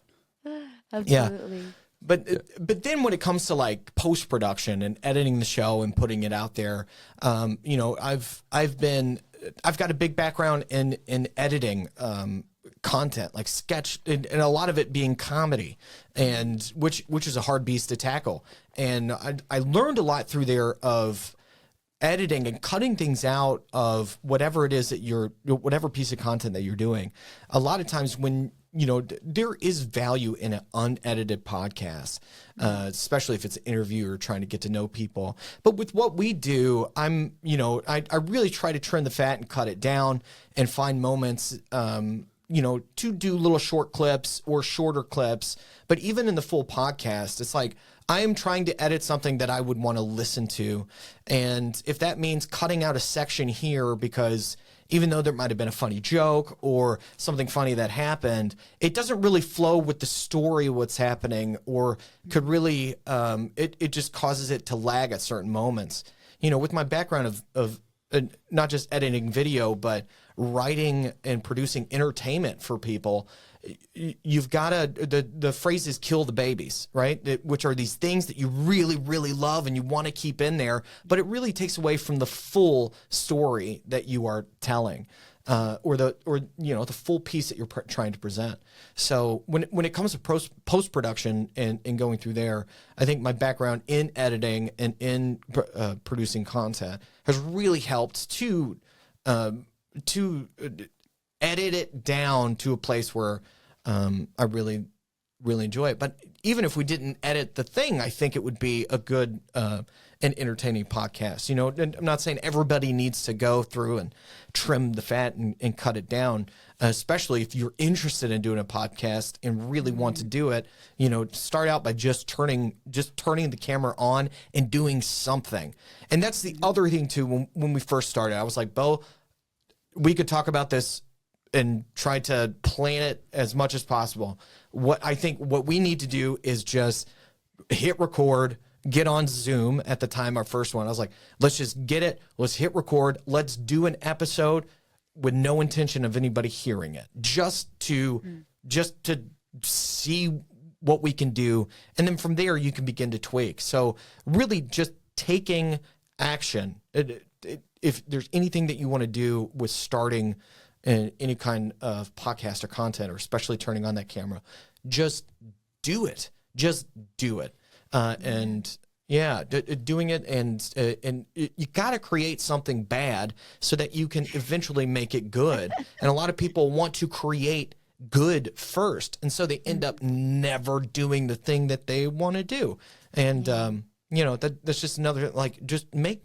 Absolutely. Yeah. But then when it comes to like post-production and editing the show and putting it out there, I've got a big background in editing content, like sketch, and a lot of it being comedy, and which is a hard beast to tackle. And I learned a lot through there of editing and cutting things out of whatever it is that whatever piece of content that you're doing. A lot of times when, there is value in an unedited podcast, especially if it's an interview or trying to get to know people. But with what we do, I really try to trim the fat and cut it down and find moments, to do little short clips or shorter clips. But even in the full podcast, it's like, I am trying to edit something that I would want to listen to. And if that means cutting out a section here because even though there might have been a funny joke or something funny that happened, it doesn't really flow with the story of what's happening, or could really, it just causes it to lag at certain moments. With my background of not just editing video, but writing and producing entertainment for people, you've got to, the phrase is kill the babies, right? Which are these things that you really, really love and you want to keep in there, but it really takes away from the full story that you are telling, or the full piece that you're trying to present. So when it comes to post-production and going through there, I think my background in editing and in producing content has really helped to edit it down to a place where I really, really enjoy it. But even if we didn't edit the thing, I think it would be a good and entertaining podcast. And I'm not saying everybody needs to go through and trim the fat and cut it down, especially if you're interested in doing a podcast and really want to do it. Start out by just turning the camera on and doing something. And that's the other thing too. When we first started, I was like, Bo, we could talk about this and try to plan it as much as possible. What we need to do is just hit record, get on Zoom. At the time, our first one, I was like, let's just get it. Let's hit record. Let's do an episode with no intention of anybody hearing it, just to see what we can do. And then from there, you can begin to tweak. So really just taking action. If there's anything that you want to do with starting any kind of podcast or content, or especially turning on that camera, just do it. Just do it. Doing it, and you got to create something bad so that you can eventually make it good. And a lot of people want to create good first, and so they end up never doing the thing that they want to do. And that's just another, just make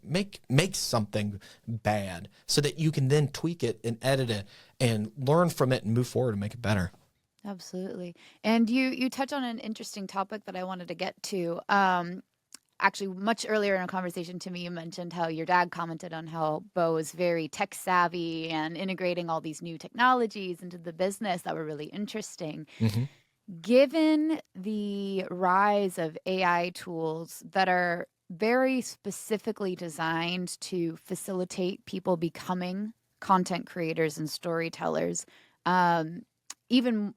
something bad so that you can then tweak it and edit it and learn from it and move forward and make it better. Absolutely. And you touch on an interesting topic that I wanted to get to. Actually, much earlier in a conversation, Timmy, you mentioned how your dad commented on how Bo is very tech savvy and integrating all these new technologies into the business that were really interesting. Mm-hmm. Given the rise of AI tools that are very specifically designed to facilitate people becoming content creators and storytellers, even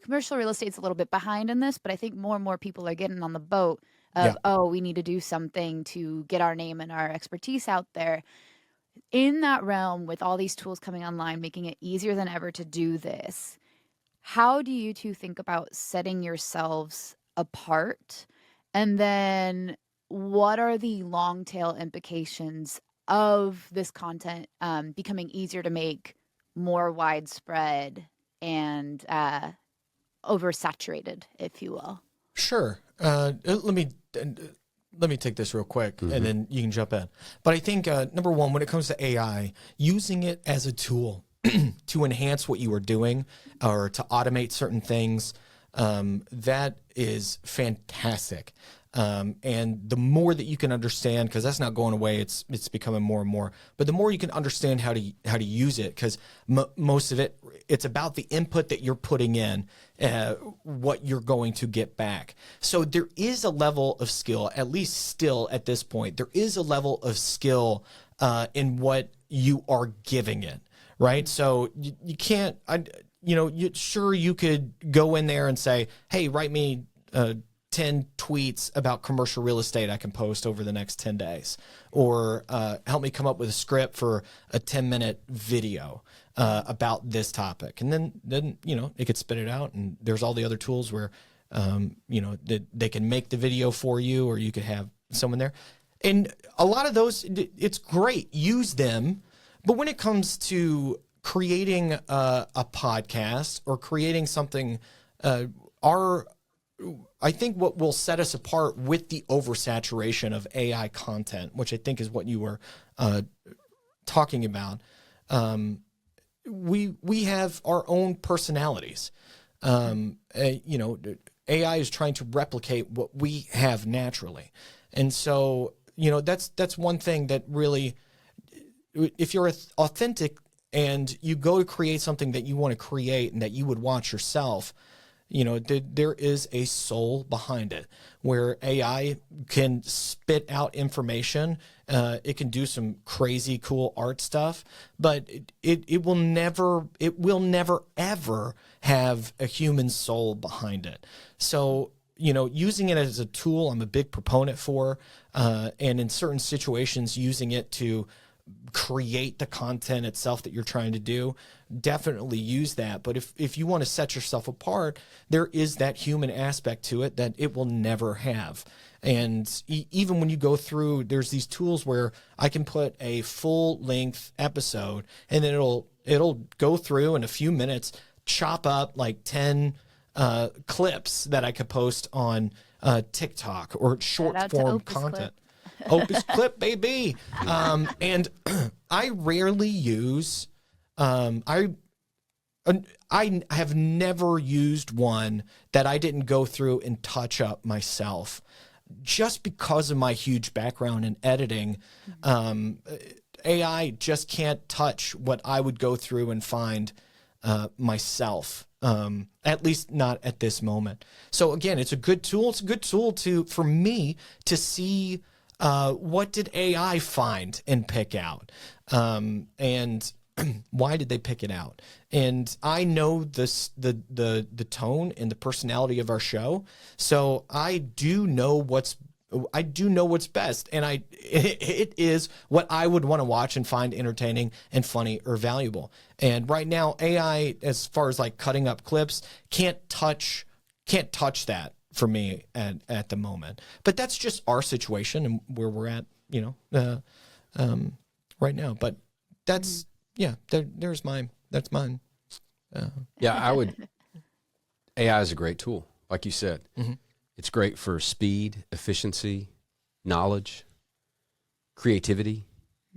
commercial real estate's a little bit behind in this, but I think more and more people are getting on the boat of, we need to do something to get our name and our expertise out there. In that realm, with all these tools coming online, making it easier than ever to do this, how do you two think about setting yourselves apart? And then what are the long tail implications of this content becoming easier to make, more widespread, and oversaturated, if you will? Sure. Let me take this real quick, and then you can jump in. But I think, number one, when it comes to AI, using it as a tool to enhance what you are doing or to automate certain things, that is fantastic. And the more that you can understand, because that's not going away, it's becoming more and more. But the more you can understand how to use it, because most of it, it's about the input that you're putting in, what you're going to get back. So there is a level of skill, at least still at this point, there is a level of skill in what you are giving it, right? So you can't, sure, you could go in there and say, hey, write me 10 tweets about commercial real estate I can post over the next 10 days, or help me come up with a script for a 10-minute video about this topic. And then it could spit it out, and there's all the other tools where they can make the video for you, or you could have someone there. And a lot of those, it's great. Use them. But when it comes to creating a podcast or creating something, I think what will set us apart with the oversaturation of AI content, which I think is what you were talking about, we have our own personalities. AI is trying to replicate what we have naturally. And so, that's one thing that really, if you're authentic and you go to create something that you want to create and that you would watch yourself, there is a soul behind it where AI can spit out information. It can do some crazy cool art stuff, but it will never ever have a human soul behind it. So, using it as a tool, I'm a big proponent for, and in certain situations, using it to create the content itself that you're trying to do, definitely use that. But if you want to set yourself apart, there is that human aspect to it that it will never have. And even when you go through, there's these tools where I can put a full length episode and then it'll go through in a few minutes, chop up like 10 clips that I could post on TikTok or short form content. Opus Clip, baby. And I rarely use, I have never used one that I didn't go through and touch up myself just because of my huge background in editing. AI just can't touch what I would go through and find myself. At least not at this moment. So again, it's a good tool. It's a good tool for me to see what did AI find and pick out? And why did they pick it out? And I know the tone and the personality of our show, so I do know what's best, and it is what I would want to watch and find entertaining and funny or valuable. And right now, AI, as far as like cutting up clips, can't touch that for me at the moment. But that's just our situation and where we're at, right now. But that's that's mine. AI is a great tool, like you said. Mm-hmm. It's great for speed, efficiency, knowledge, creativity.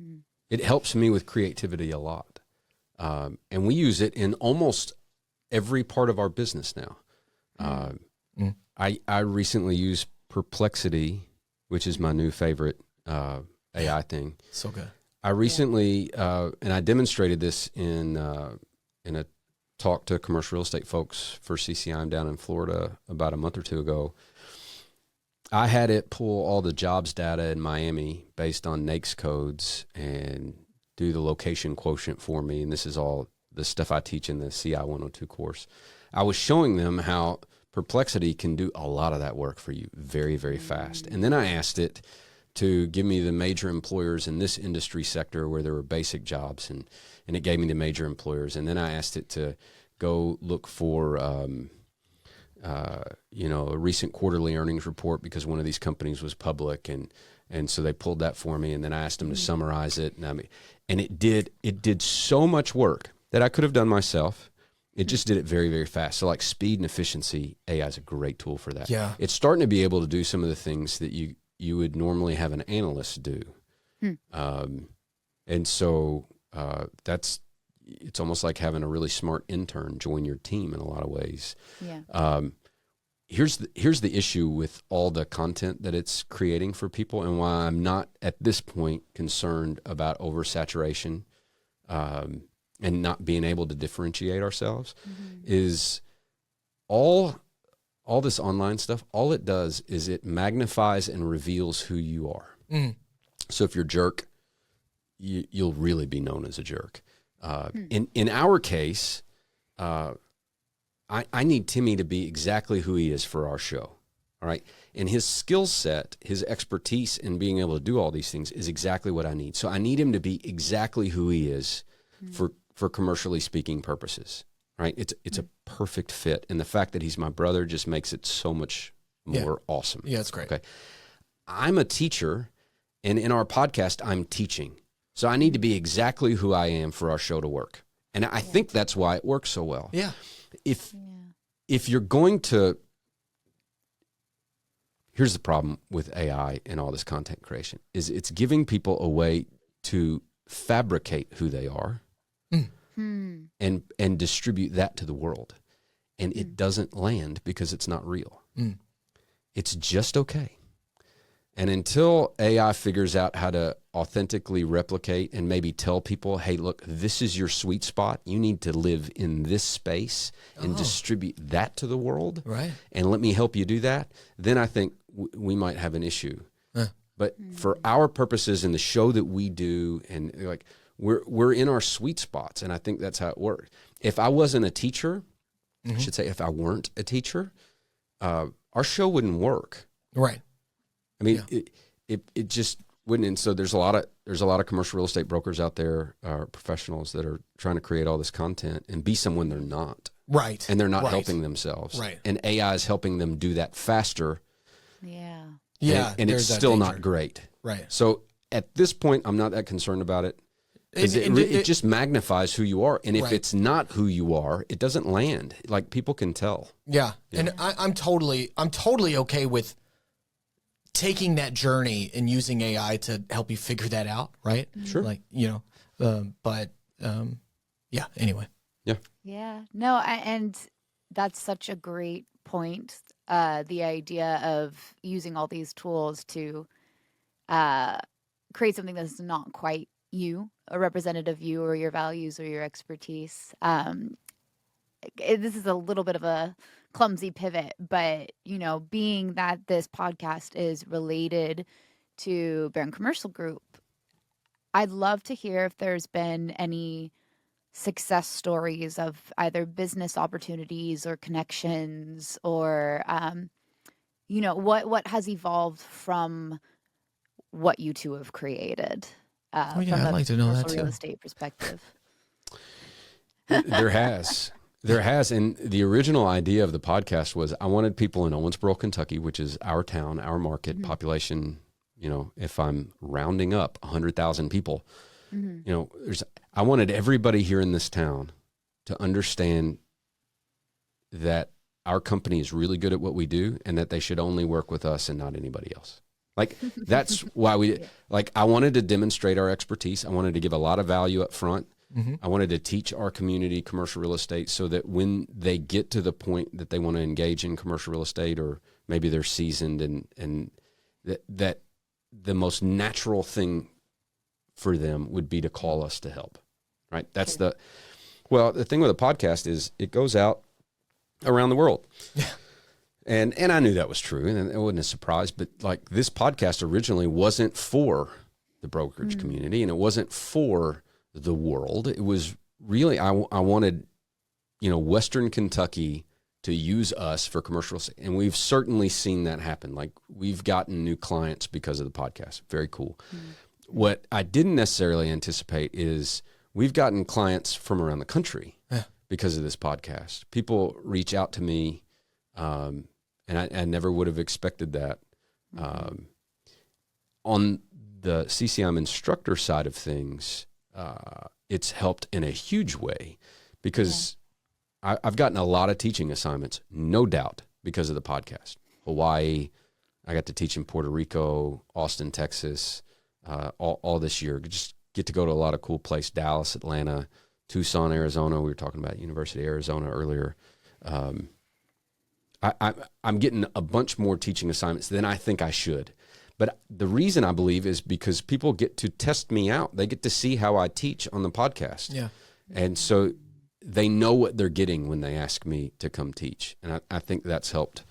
Mm. It helps me with creativity a lot. And we use it in almost every part of our business now. I recently used Perplexity, which is my new favorite AI thing. So good. I recently, and I demonstrated this in a talk to commercial real estate folks for CCIM down in Florida about a month or two ago. I had it pull all the jobs data in Miami based on NAICS codes and do the location quotient for me. And this is all the stuff I teach in the CI 102 course. I was showing them how Perplexity can do a lot of that work for you very, very fast. And then I asked it to give me the major employers in this industry sector where there were basic jobs, and it gave me the major employers. And then I asked it to go look for a recent quarterly earnings report because one of these companies was public, and so they pulled that for me. And then I asked them to summarize it, and it did so much work that I could have done myself. It just did it very, very fast. So like speed and efficiency, AI is a great tool for that. Yeah, it's starting to be able to do some of the things that you would normally have an analyst do, and so it's almost like having a really smart intern join your team in a lot of ways. Yeah. Here's the issue with all the content that it's creating for people, and why I'm not at this point concerned about oversaturation and not being able to differentiate ourselves, is all this online stuff. All it does is it magnifies and reveals who you are. So if you're a jerk, you'll really be known as a jerk. In our case, I need Timmy to be exactly who he is for our show. All right. And his skill set, his expertise in being able to do all these things is exactly what I need. So I need him to be exactly who he is for commercially speaking purposes. Right. It's a perfect fit. And the fact that he's my brother just makes it so much more awesome. Yeah, it's great. Okay. I'm a teacher, And in our podcast, I'm teaching. So I need to be exactly who I am for our show to work. And I think that's why it works so well. Yeah. If you're going to, here's the problem with AI and all this content creation, is it's giving people a way to fabricate who they are and distribute that to the world. And it doesn't land because it's not real. It's just okay. And until AI figures out how to authentically replicate and maybe tell people, hey, look, this is your sweet spot. You need to live in this space and distribute that to the world. Right. And let me help you do that. Then I think we might have an issue. But for our purposes and the show that we do, and like we're in our sweet spots. And I think that's how it works. If I wasn't a teacher, I should say if I weren't a teacher, our show wouldn't work. Right. I mean, it just wouldn't. And so there's a lot of commercial real estate brokers out there, professionals that are trying to create all this content and be someone they're not. Right. And they're not helping themselves. Right. And AI is helping them do that faster. Yeah. Yeah. And it's still not great. Right. So at this point, I'm not that concerned about it. It just magnifies who you are. And if it's not who you are, it doesn't land. Like people can tell. Yeah. And I'm totally okay with taking that journey and using AI to help you figure that out, right? Sure. Like, yeah, anyway. Yeah. Yeah. No, and that's such a great point. The idea of using all these tools to create something that's not quite you, a representative you or your values or your expertise. This is a little bit of a clumsy pivot, but being that this podcast is related to Barron Commercial Group, I'd love to hear if there's been any success stories of either business opportunities or connections or what has evolved from what you two have created from I'd like to know that real too. estate perspective. There has. And the original idea of the podcast was I wanted people in Owensboro, Kentucky, which is our town, our market, population, if I'm rounding up 100,000 people, I wanted everybody here in this town to understand that our company is really good at what we do and that they should only work with us and not anybody else. Like, that's why I wanted to demonstrate our expertise. I wanted to give a lot of value up front. I wanted to teach our community commercial real estate so that when they get to the point that they want to engage in commercial real estate, or maybe they're seasoned and that the most natural thing for them would be to call us to help, right? That's the thing with a podcast is it goes out around the world. Yeah. And I knew that was true, and it wasn't a surprise, but like this podcast originally wasn't for the brokerage community, and it wasn't for the world. It was really, I wanted, Western Kentucky to use us for commercial estate. And we've certainly seen that happen. Like we've gotten new clients because of the podcast. Very cool. What I didn't necessarily anticipate is we've gotten clients from around the country because of this podcast. People reach out to me, and I never would have expected that. On the CCM instructor side of things, it's helped in a huge way because I've gotten a lot of teaching assignments, no doubt, because of the podcast. Hawaii, I got to teach in Puerto Rico, Austin, Texas, all this year. Just get to go to a lot of cool places, Dallas, Atlanta, Tucson, Arizona. We were talking about University of Arizona earlier. I'm getting a bunch more teaching assignments than I think I should. But the reason I believe is because people get to test me out. They get to see how I teach on the podcast. Yeah. And so they know what they're getting when they ask me to come teach. And I think that's helped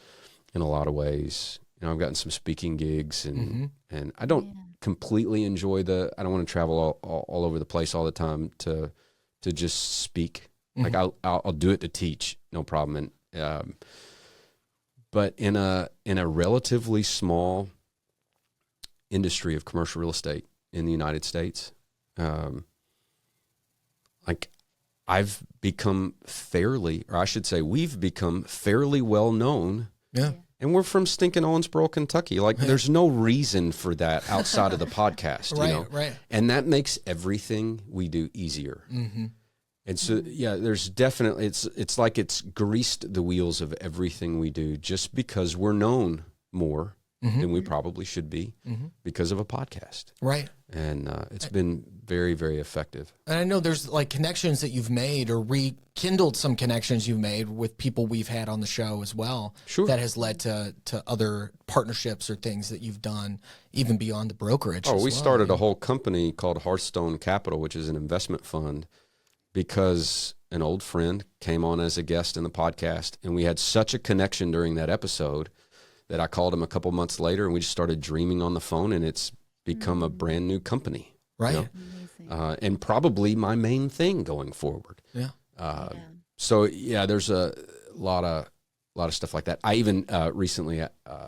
in a lot of ways. I've gotten some speaking gigs and I don't completely enjoy I don't want to travel all over the place all the time to just speak. Like I'll do it to teach, no problem. And, but in a relatively small industry of commercial real estate in the United States, I've become we've become fairly well known And we're from stinking Owensboro, Kentucky. Like, there's no reason for that outside of the podcast, Right, you know? right. And that makes everything we do easier. Mm-hmm. And so, yeah, there's definitely, it's like it's greased the wheels of everything we do just because we're known more than we probably should be because of a podcast. Right. And it's been very, very effective. And I know there's like connections that you've made or rekindled some connections you've made with people we've had on the show as well. Sure. That has led to other partnerships or things that you've done even beyond the brokerage. Oh, as we well. started a whole company called Hearthstone Capital, which is an investment fund, because an old friend came on as a guest in the podcast, and we had such a connection during that episode that I called him a couple months later, and we just started dreaming on the phone, and it's become a brand new company. Right. You know? And probably my main thing going forward. Yeah. So yeah, there's a lot of stuff like that. I even recently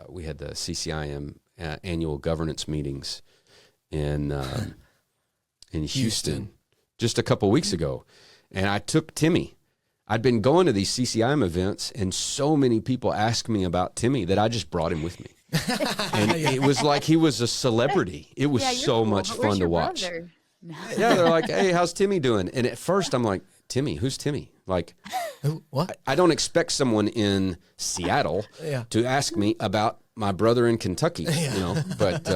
we had the CCIM annual governance meetings in Houston just a couple weeks ago, and I took Timmy. I'd been going to these CCIM events, and so many people asked me about Timmy that I just brought him with me. And it was like he was a celebrity. It was so much fun to watch. No. Yeah, they're like, "Hey, how's Timmy doing?" And at first, I'm like, "Timmy? Who's Timmy?" Like, what? I don't expect someone in Seattle to ask me about my brother in Kentucky, you know. But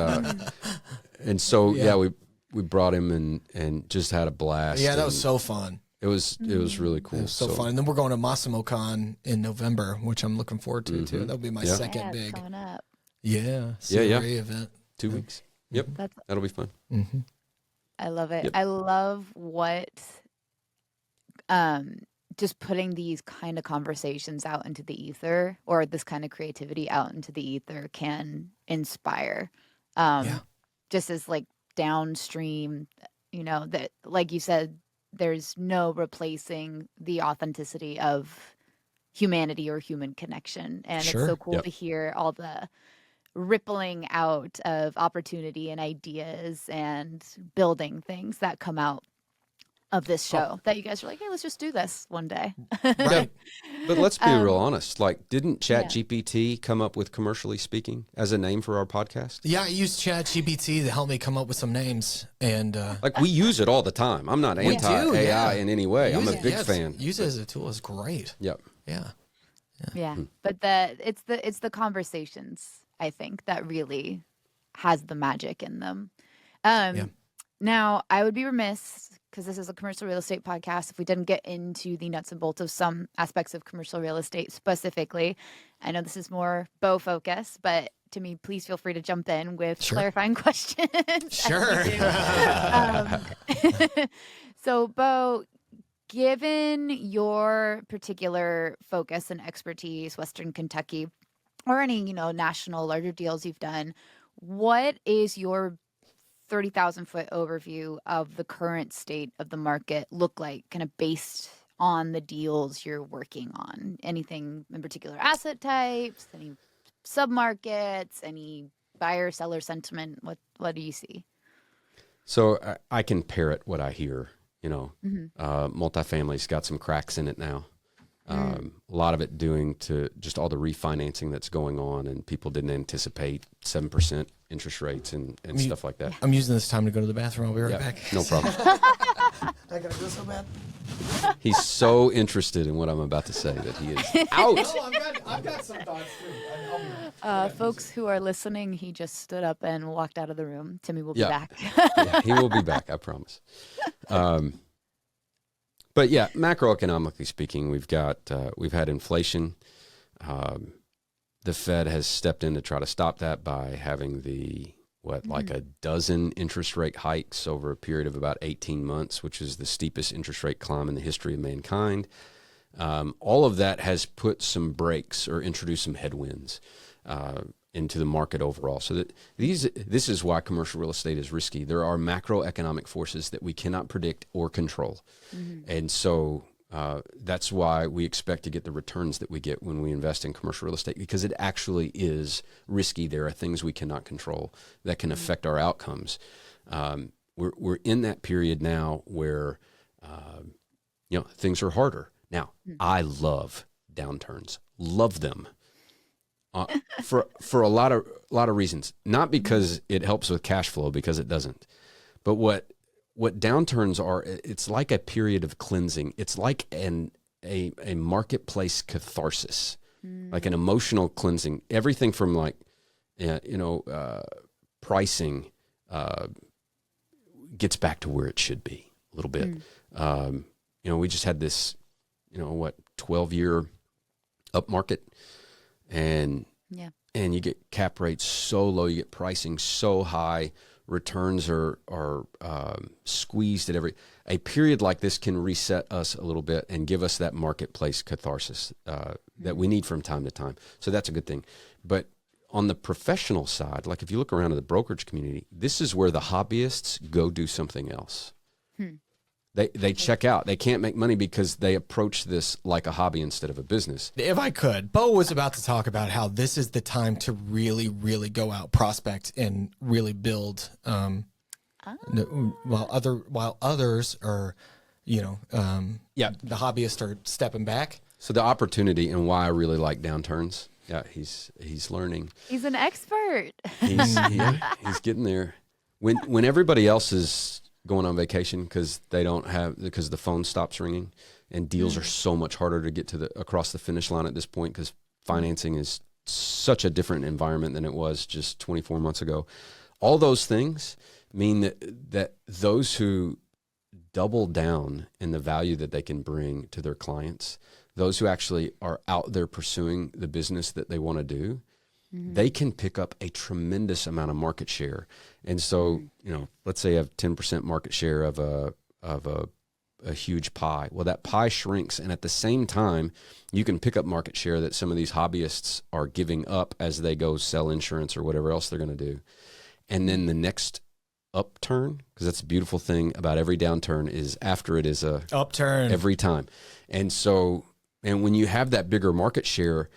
and so we brought him and just had a blast. Yeah, that was so fun. It was really cool. It was so fun. And then we're going to Massimo Con in November, which I'm looking forward to too. That'll be my second big. Coming up. CRE event. 2 weeks. Yep, that'll be fun. Mm-hmm. I love it. Yep. I love what just putting these kind of conversations out into the ether, or this kind of creativity out into the ether, can inspire. Just as like downstream, you know, that, like you said, there's no replacing the authenticity of humanity or human connection. And it's so cool to hear all the rippling out of opportunity and ideas and building things that come out of this show that you guys are like, hey, let's just do this one day. Right. But let's be real honest. Like, didn't ChatGPT come up with Commercially Speaking as a name for our podcast? Yeah, I used ChatGPT to help me come up with some names. And like, we use it all the time. I'm not anti-AI in any way. I'm a big fan. Use it as a tool is great. Yep. Yeah. But it's the conversations, I think, that really has the magic in them. Now, I would be remiss, because this is a commercial real estate podcast, if we didn't get into the nuts and bolts of some aspects of commercial real estate specifically. I know this is more Bo focused, but Timmy, please feel free to jump in with clarifying questions. Sure. So, Bo, given your particular focus and expertise, Western Kentucky, or any, national larger deals you've done, what is your 30,000-foot overview of the current state of the market look like, kind of based on the deals you're working on? Anything in particular, asset types, any submarkets, any buyer-seller sentiment? What do you see? So I can parrot what I hear. Multifamily's got some cracks in it now. A lot of it due to just all the refinancing that's going on, and people didn't anticipate 7% interest rates and stuff like that. I'm using this time to go to the bathroom. I'll be right back. No problem. I gotta go so bad. He's so interested in what I'm about to say that he is out. I've got some thoughts too. Folks who are listening, he just stood up and walked out of the room. Timmy will be back. Yeah, he will be back, I promise. But yeah, macroeconomically speaking, we've had inflation. The Fed has stepped in to try to stop that by having like a dozen interest rate hikes over a period of about 18 months, which is the steepest interest rate climb in the history of mankind. All of that has put some brakes or introduced some headwinds into the market overall. So that this is why commercial real estate is risky. There are macroeconomic forces that we cannot predict or control. And so that's why we expect to get the returns that we get when we invest in commercial real estate, because it actually is risky. There are things we cannot control that can affect our outcomes. We're in that period now where things are harder. Now, I love downturns, love them. uh, for a lot of reasons. Not because it helps with cash flow, because it doesn't. But what downturns are, it's like a period of cleansing. It's like a marketplace catharsis, like an emotional cleansing. Everything from like, pricing gets back to where it should be a little bit. We just had this, 12-year up market, and you get cap rates so low, you get pricing so high, returns are squeezed at a period like this can reset us a little bit and give us that marketplace catharsis that we need from time to time. So that's a good thing. But on the professional side, like if you look around in the brokerage community, this is where the hobbyists go do something else. They check out. They can't make money because they approach this like a hobby instead of a business. If I could, Bo was about to talk about how this is the time to really, really go out, prospect, and really build. While others are, the hobbyists are stepping back. So the opportunity and why I really like downturns. Yeah, he's learning. He's an expert. He's getting there. When everybody else is going on vacation because the phone stops ringing, and deals are so much harder to get across the finish line at this point because financing is such a different environment than it was just 24 months ago. All those things mean that those who double down in the value that they can bring to their clients, those who actually are out there pursuing the business that they want to do, they can pick up a tremendous amount of market share. And so, let's say you have 10% market share of a huge pie. Well, that pie shrinks, and at the same time, you can pick up market share that some of these hobbyists are giving up as they go sell insurance or whatever else they're going to do. And then the next upturn, because that's the beautiful thing about every downturn, is after it is a upturn every time. And so, and when you have that bigger market share,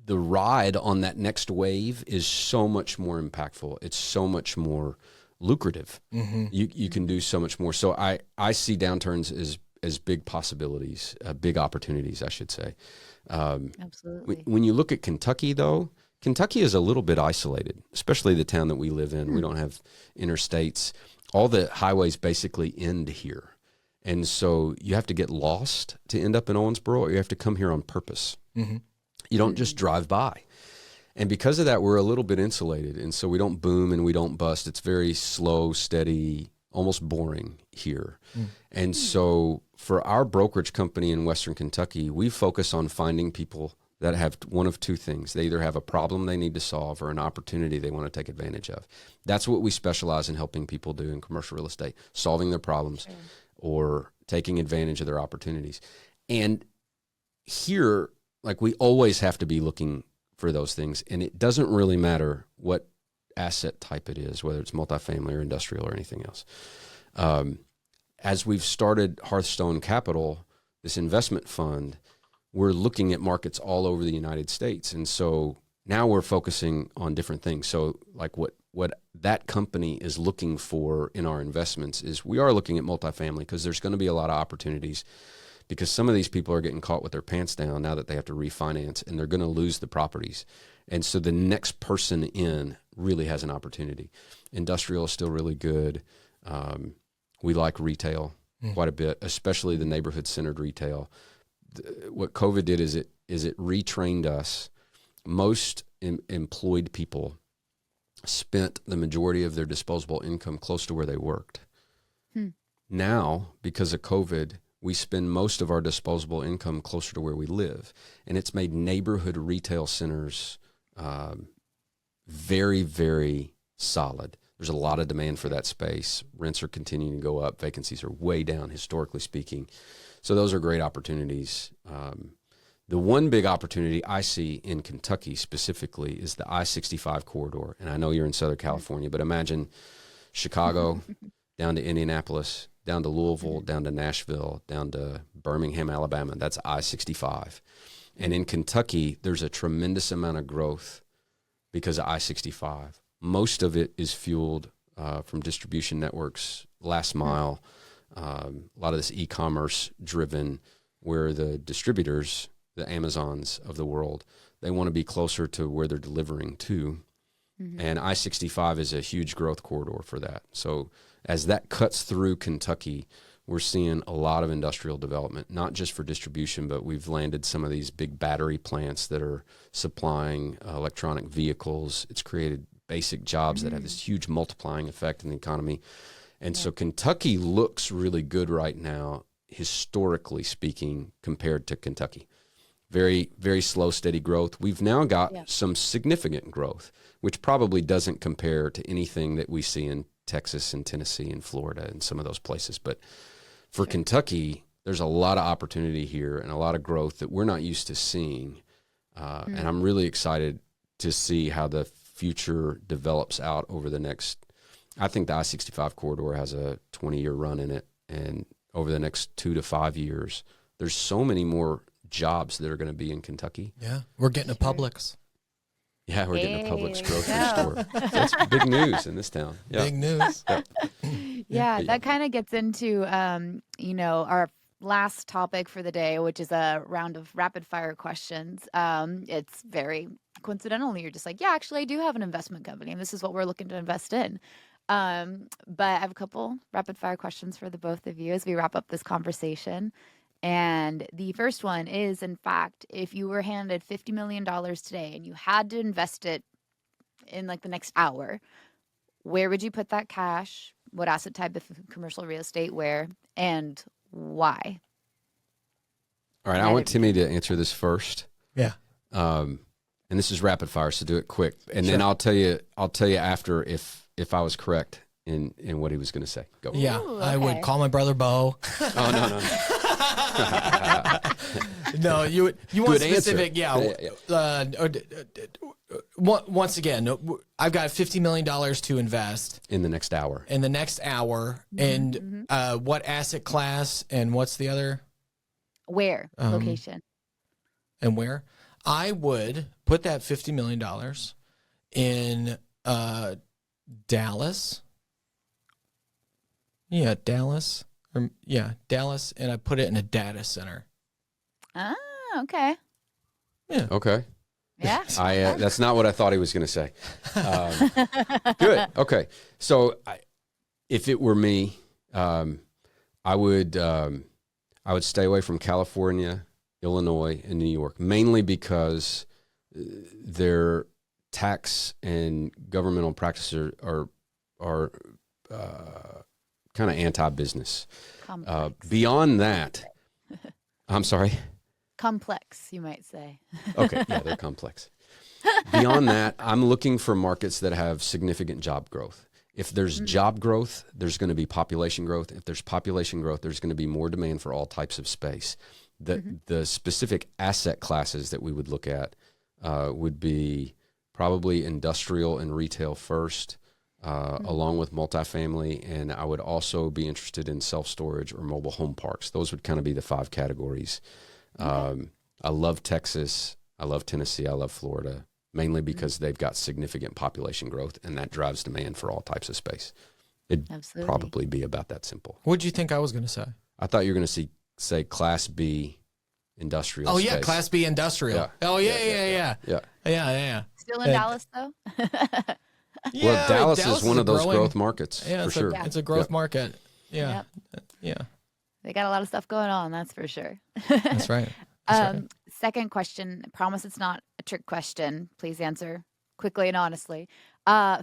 the ride on that next wave is so much more impactful. It's so much more lucrative. You can do so much more. So I see downturns as big possibilities, big opportunities, I should say. Absolutely. When you look at Kentucky, though, Kentucky is a little bit isolated, especially the town that we live in. We don't have interstates. All the highways basically end here. And so you have to get lost to end up in Owensboro, or you have to come here on purpose. You don't just drive by. And because of that, we're a little bit insulated. And so we don't boom and we don't bust. It's very slow, steady, almost boring here. And so for our brokerage company in Western Kentucky, we focus on finding people that have one of two things. They either have a problem they need to solve or an opportunity they want to take advantage of. That's what we specialize in helping people do in commercial real estate, solving their problems or taking advantage of their opportunities. And here, like, we always have to be looking for those things. And it doesn't really matter what asset type it is, whether it's multifamily or industrial or anything else. As we've started Hearthstone Capital, this investment fund, we're looking at markets all over the United States. And so now we're focusing on different things. So like what that company is looking for in our investments is we are looking at multifamily because there's going to be a lot of opportunities, because some of these people are getting caught with their pants down now that they have to refinance, and they're going to lose the properties. And so the next person in really has an opportunity. Industrial is still really good. We like retail quite a bit, especially the neighborhood-centered retail. What COVID did is it retrained us. Most employed people spent the majority of their disposable income close to where they worked. Now, because of COVID, we spend most of our disposable income closer to where we live. And it's made neighborhood retail centers very, very solid. There's a lot of demand for that space. Rents are continuing to go up. Vacancies are way down, historically speaking. So those are great opportunities. The one big opportunity I see in Kentucky specifically is the I-65 corridor. And I know you're in Southern California, but imagine Chicago down to Indianapolis, down to Louisville, down to Nashville, down to Birmingham, Alabama. That's I-65. And in Kentucky, there's a tremendous amount of growth because of I-65. Most of it is fueled from distribution networks, last mile, a lot of this e-commerce driven, where the distributors, the Amazons of the world, they want to be closer to where they're delivering to. And I-65 is a huge growth corridor for that. So as that cuts through Kentucky, we're seeing a lot of industrial development, not just for distribution, but we've landed some of these big battery plants that are supplying electronic vehicles. It's created basic jobs that have this huge multiplying effect in the economy. And so Kentucky looks really good right now, historically speaking, compared to Kentucky. Very, very slow, steady growth. We've now got some significant growth, which probably doesn't compare to anything that we see in Texas and Tennessee and Florida and some of those places. But for Kentucky, there's a lot of opportunity here and a lot of growth that we're not used to seeing. And I'm really excited to see how the future develops out over the next, I think the I-65 corridor has a 20-year run in it. And over the next 2 to 5 years, there's so many more jobs that are going to be in Kentucky. Yeah, we're getting a Publix. Yeah, we're getting a Publix grocery store. So that's big news in this town. Yeah. Big news. Yeah, that kind of gets into, our last topic for the day, which is a round of rapid fire questions. It's very coincidental. You're just like, yeah, actually, I do have an investment company, and this is what we're looking to invest in. But I have a couple rapid fire questions for the both of you as we wrap up this conversation. And the first one is, in fact, if you were handed $50 million today and you had to invest it in like the next hour, where would you put that cash? What asset type of commercial real estate, where, and why? All right, I want Timmy to answer this first. Yeah. And this is rapid fire, so do it quick. And then I'll tell you after if I was correct in what he was going to say. Go. Yeah, Ooh, I would call my brother Bo. Oh, no. No, you want specific, once again, I've got $50 million to invest in the next hour. And what asset class and what's the other? Where? Location. And where? I would put that $50 million in Dallas. Yeah, Dallas. Dallas, and I put it in a data center. Ah, okay. Yeah. Okay. Yeah. That's not what I thought he was going to say. Good. Okay. So if it were me, I would stay away from California, Illinois, and New York, mainly because their tax and governmental practices are kind of anti-business. Beyond that, I'm sorry? Complex, you might say. Okay, yeah, they're complex. Beyond that, I'm looking for markets that have significant job growth. If there's job growth, there's going to be population growth. If there's population growth, there's going to be more demand for all types of space. The specific asset classes that we would look at would be probably industrial and retail first, along with multifamily, and I would also be interested in self-storage or mobile home parks. Those would kind of be the 5 categories. I love Texas. I love Tennessee. I love Florida, mainly because they've got significant population growth, and that drives demand for all types of space. It'd probably be about that simple. What did you think I was going to say? I thought you were going to say Class B industrial Oh, space. yeah, Class B industrial. Yeah. Oh, yeah. Still in Dallas, though? Well, Dallas is one of those growth markets, for sure. It's a growth market. Yeah. Yeah. They got a lot of stuff going on, that's for sure. That's right. Second question. I promise it's not a trick question. Please answer quickly and honestly.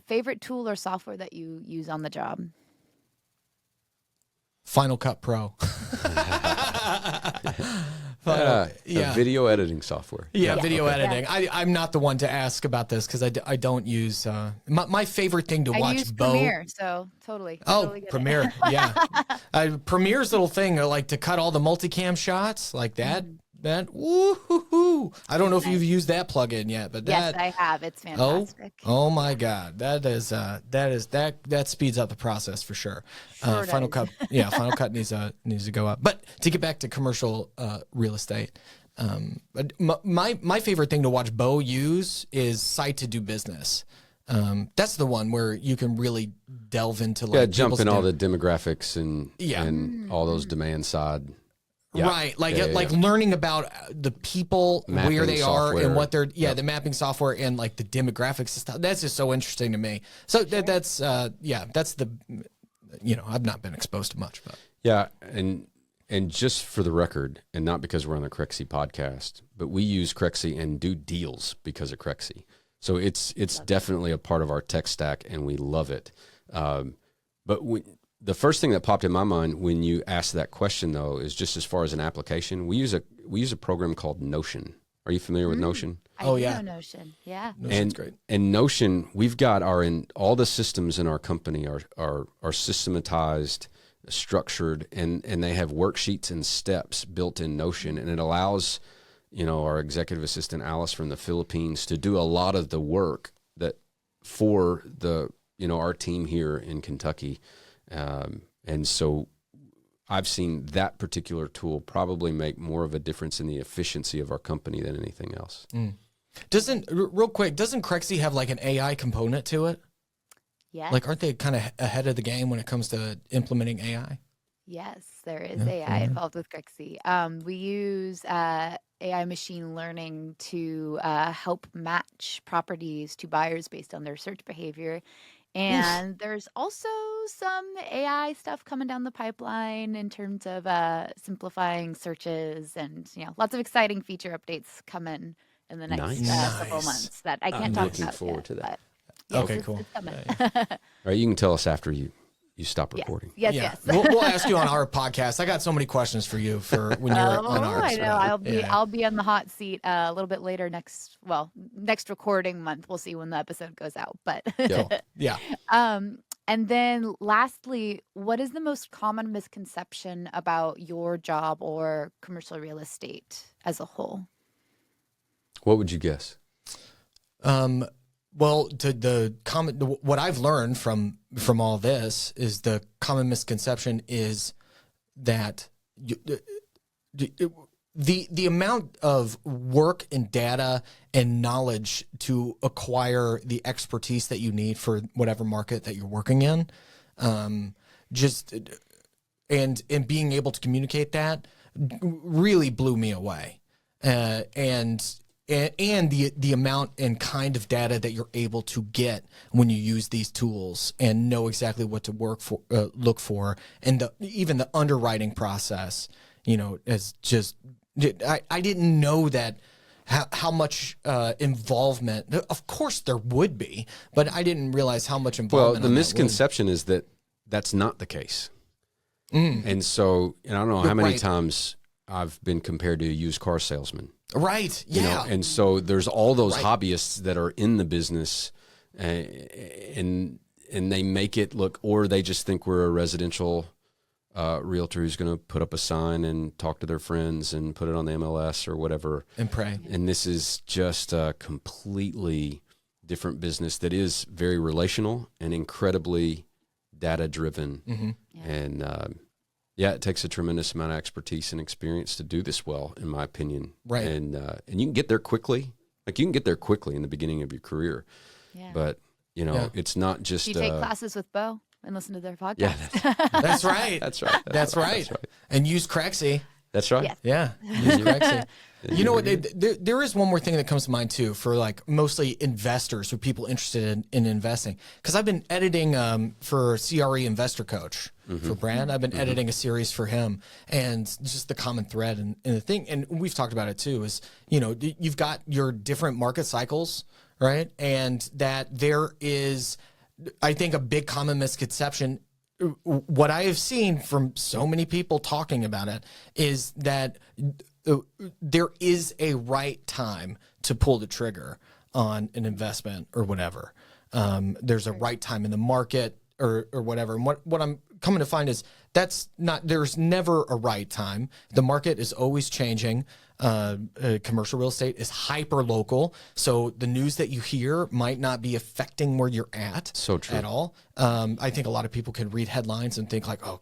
Favorite tool or software that you use on the job? Final Cut Pro. Video editing software. Video editing. I'm not the one to ask about this because I don't use my favorite thing to watch. I use Bo. Premiere, so totally. Oh, Premiere, yeah. Premiere's little thing, like to cut all the multicam shots like that. That woo-hoo-hoo. I don't know if you've used that plugin yet, but yes, I have. It's fantastic. Oh my God, that speeds up the process for sure. Final Cut, Final Cut needs to go up. But to get back to commercial real estate, my favorite thing to watch Bo use is Site to Do Business. That's the one where you can really delve into jump in all the demographics and all those demand side. Yeah. Right, like Yeah, like yeah. learning about the people, Mapping where they are, and software. what they're Yep. the mapping software and like the demographics and stuff. That's just so interesting to me. So that's that's the I've not been exposed to much, but Yeah, and just for the record, and not because we're on the Crexi podcast, but we use Crexi and do deals because of Crexi. So it's definitely a part of our tech stack, and we love it. But the first thing that popped in my mind when you asked that question, though, is just as far as an application, we use a program called Notion. Are you familiar with Notion? I Oh, do yeah. know Notion. Yeah. Notion's great. And Notion, we've got all the systems in our company are systematized, structured, and they have worksheets and steps built in Notion, and it allows our executive assistant Alice from the Philippines to do a lot of the work that for our team here in Kentucky. And so I've seen that particular tool probably make more of a difference in the efficiency of our company than anything else. Doesn't Crexi have like an AI component to it? Yes. Like, aren't they kind of ahead of the game when it comes to implementing AI? Yes, there is AI involved with Crexi. We use AI machine learning to help match properties to buyers based on their search behavior. And there's also some AI stuff coming down the pipeline in terms of simplifying searches, and lots of exciting feature updates coming in the next Nice. several months that I can't I'm talk looking about forward yet, to that. but yes, Okay, it's- cool. it's coming. All right, you can tell us after you stop recording. Yes. We'll ask you on our podcast. I got so many questions for you for when you're on ours. I know. right? I'll be on the hot seat a little bit later next recording month. We'll see when the episode goes out. But Yeah. and then lastly, what is the most common misconception about your job or commercial real estate as a whole? What would you guess? Well, what I've learned from all this is the common misconception is that the amount of work and data and knowledge to acquire the expertise that you need for whatever market that you're working in, and being able to communicate that really blew me away, and the amount and kind of data that you're able to get when you use these tools and know exactly what to look for, and even the underwriting process, is just, I didn't know that how much involvement. Of course there would be, but I didn't realize how much involvement. Well, the misconception is that that's not the case. And so, I don't know how many times I've been compared to a used car salesman. Right. Yeah. And so there's all those hobbyists that are in the business, and they make it look, or they just think we're a residential realtor who's going to put up a sign and talk to their friends and put it on the MLS or whatever. And pray. And this is just a completely different business that is very relational and incredibly data driven. Mm-hmm. And it takes a tremendous amount of expertise and experience to do this well, in my opinion. Right. And you can get there quickly. Like, you can get there quickly in the beginning of your career. Yeah. But, it's not just... Do you take classes with Bo and listen to their podcast? Yeah, That's right. that's right. That's right. And use Crexi. That's right. Yes. Yeah. Use Crexi. You know what? There is one more thing that comes to mind too, for like mostly investors or people interested in investing. Because I've been editing for CRE Investor Coach for Brad. I've been editing a series for him, and just the common thread and the thing, and we've talked about it too, is you've got your different market cycles, right? And that there is, I think, a big common misconception. What I have seen from so many people talking about it is that there is a right time to pull the trigger on an investment or whatever. There's a right time in the market or whatever. And what I'm coming to find is there's never a right time. The market is always changing. Commercial real estate is hyper local. So the news that you hear might not be affecting where you're at So true. at all. I think a lot of people can read headlines and think like, oh,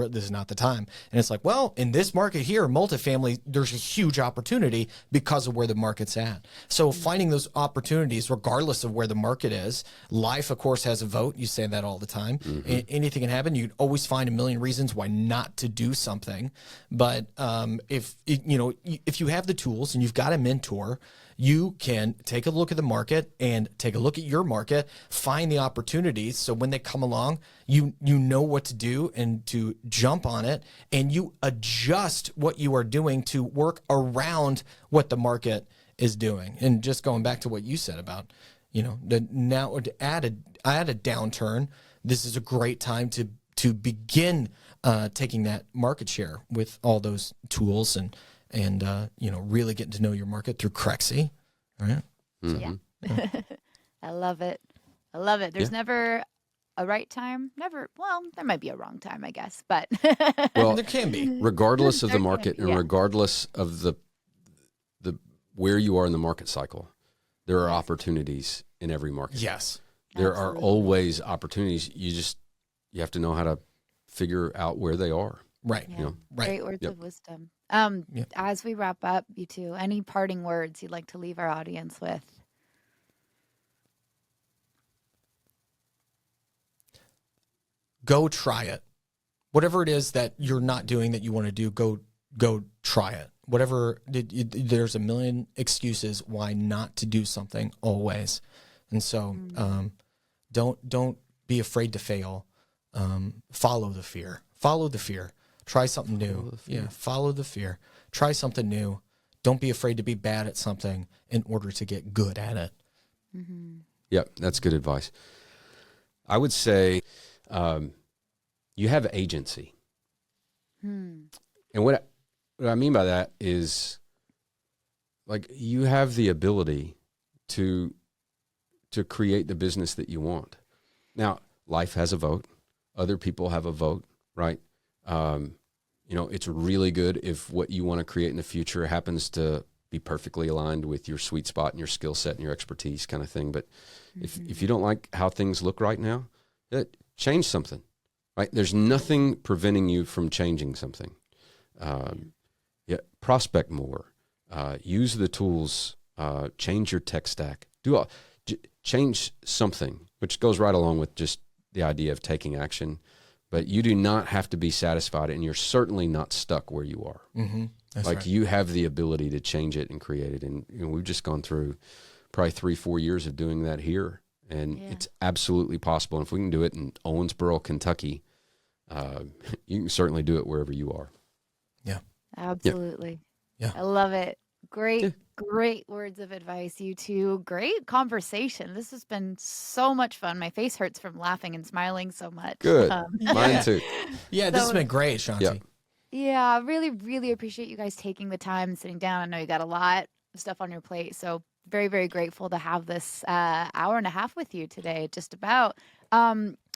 this is not the time. And it's like, well, in this market here, multifamily, there's a huge opportunity because of where the market's at. So finding those opportunities, regardless of where the market is, life, of course, has a vote. You say that all the time. Anything can happen. You'd always find a million reasons why not to do something. But if you have the tools and you've got a mentor, you can take a look at the market and take a look at your market, find the opportunities. So when they come along, you know what to do and to jump on it, and you adjust what you are doing to work around what the market is doing. And just going back to what you said about, now to add a downturn, this is a great time to begin taking that market share with all those tools and really getting to know your market through Crexi, right? Yeah. I love it. There's never a right time. Well, there might be a wrong time, I guess, but Well, there can be. Regardless of the market be, yeah. and regardless of the where you are in the market cycle, there are opportunities in every market. Yes. There Absolutely. are always opportunities. You have to know how to figure out where they are. Right. Yeah. Right. Great words Yep. of wisdom. Yep. As we wrap up, you two, any parting words you'd like to leave our audience with? Go try it. Whatever it is that you're not doing that you want to do, go try it. There's a million excuses why not to do something always. And so don't be afraid to fail. Follow the fear. Try something new. Follow the fear. Try something new. Don't be afraid to be bad at something in order to get good at it. Yep, that's good advice. I would say you have agency. And what I mean by that is, like, you have the ability to create the business that you want. Now, life has a vote. Other people have a vote, right? It's really good if what you want to create in the future happens to be perfectly aligned with your sweet spot and your skill set and your expertise kind of thing. But if you don't like how things look right now, change something, right? There's nothing preventing you from changing something. Prospect more, use the tools, change your tech stack, change something, which goes right along with just the idea of taking action. But you do not have to be satisfied, and you're certainly not stuck where you are. That's like right. You have the ability to change it and create it. And we've just gone through probably 3-4 years of doing that here, and it's absolutely possible. And if we can do it in Owensboro, Kentucky, you can certainly do it wherever you are. Yeah. Absolutely. Yeah. I love it. Great words of advice, you two. Great conversation. This has been so much fun. My face hurts from laughing and smiling so much. Good. Mine too. Yeah, this has been great, Shanti. Yeah. Yeah, really, really appreciate you guys taking the time and sitting down. I know you got a lot of stuff on your plate, so very, very grateful to have this hour and a half with you today, just about.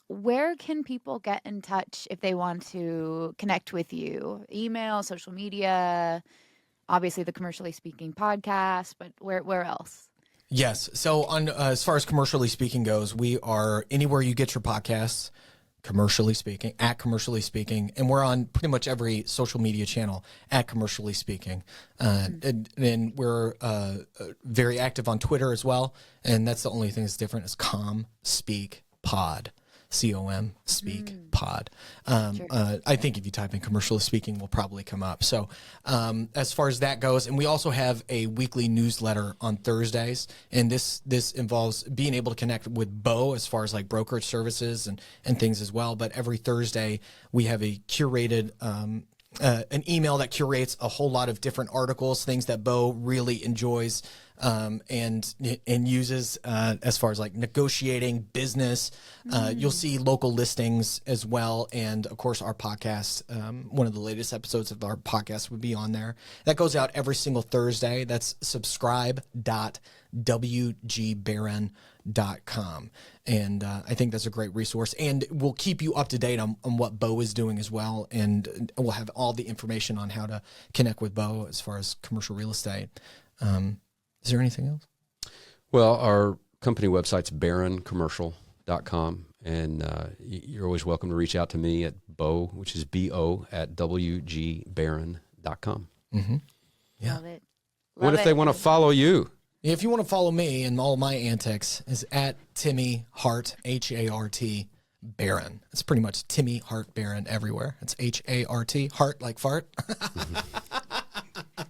Where can people get in touch if they want to connect with you? Email, social media, obviously the Commercially Speaking podcast, but where else? Yes. So on as far as Commercially Speaking goes, we are anywhere you get your podcasts, Commercially Speaking, at Commercially Speaking, and we're on pretty much every social media channel at Commercially Speaking. And we're very active on Twitter as well, and that's the only thing that's different is Speak Pod. COM Speak Pod. I think if you type in Commercially Speaking, will probably come up. So as far as that goes, and we also have a weekly newsletter on Thursdays, and this involves being able to connect with Bo as far as like brokerage services and things as well. But every Thursday we have a curated an email that curates a whole lot of different articles, things that Bo really enjoys and uses as far as like negotiating business. You'll see local listings as well. And of course, our podcast, one of the latest episodes of our podcast would be on there. That goes out every single Thursday. That's subscribe.wgbarron.com. And I think that's a great resource. And we'll keep you up to date on what Bo is doing as well. And we'll have all the information on how to connect with Bo as far as commercial real estate. Is there anything else? Well, our company website's barroncommercial.com, And you're always welcome to reach out to me at Bo, which is BO, at wgbarron.com. Mm-hmm. Yeah. Love it. What Love if it. they want to follow you? If you want to follow me and all my antics, is at Timmy Hart, H-A-R-T, Barron. It's pretty much Timmy Hart Barron everywhere. It's H-A-R-T, heart like fart.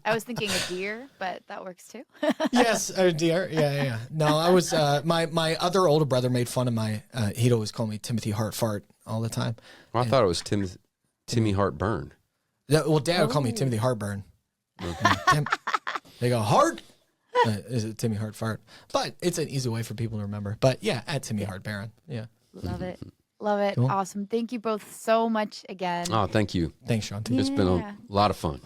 I was thinking a deer, but that works too. Yes, a deer. Yeah. No, I was, my other older brother made fun of he'd always call me Timothy Hart Fart all the time. Well, I thought it was Timmy Hart Burn. Well, Dad would call me Timothy Heartburn. They go, Hart? Is it Timmy Hart Fart? But it's an easy way for people to remember. But yeah, at Timmy Hart Barron. Yeah. Love it. Love it. Cool. Awesome. Thank you both so much again. Oh, thank you. Thanks, Shanti. It's been Yeah. a lot of fun.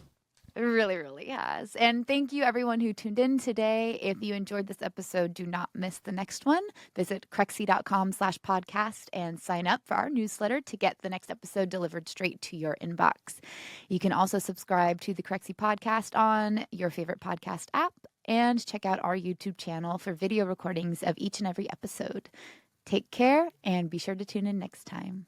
It really, really has. And thank you, everyone who tuned in today. If you enjoyed this episode, do not miss the next one. Visit Crexi.com/podcast and sign up for our newsletter to get the next episode delivered straight to your inbox. You can also subscribe to the Crexi Podcast on your favorite podcast app and check out our YouTube channel for video recordings of each and every episode. Take care and be sure to tune in next time.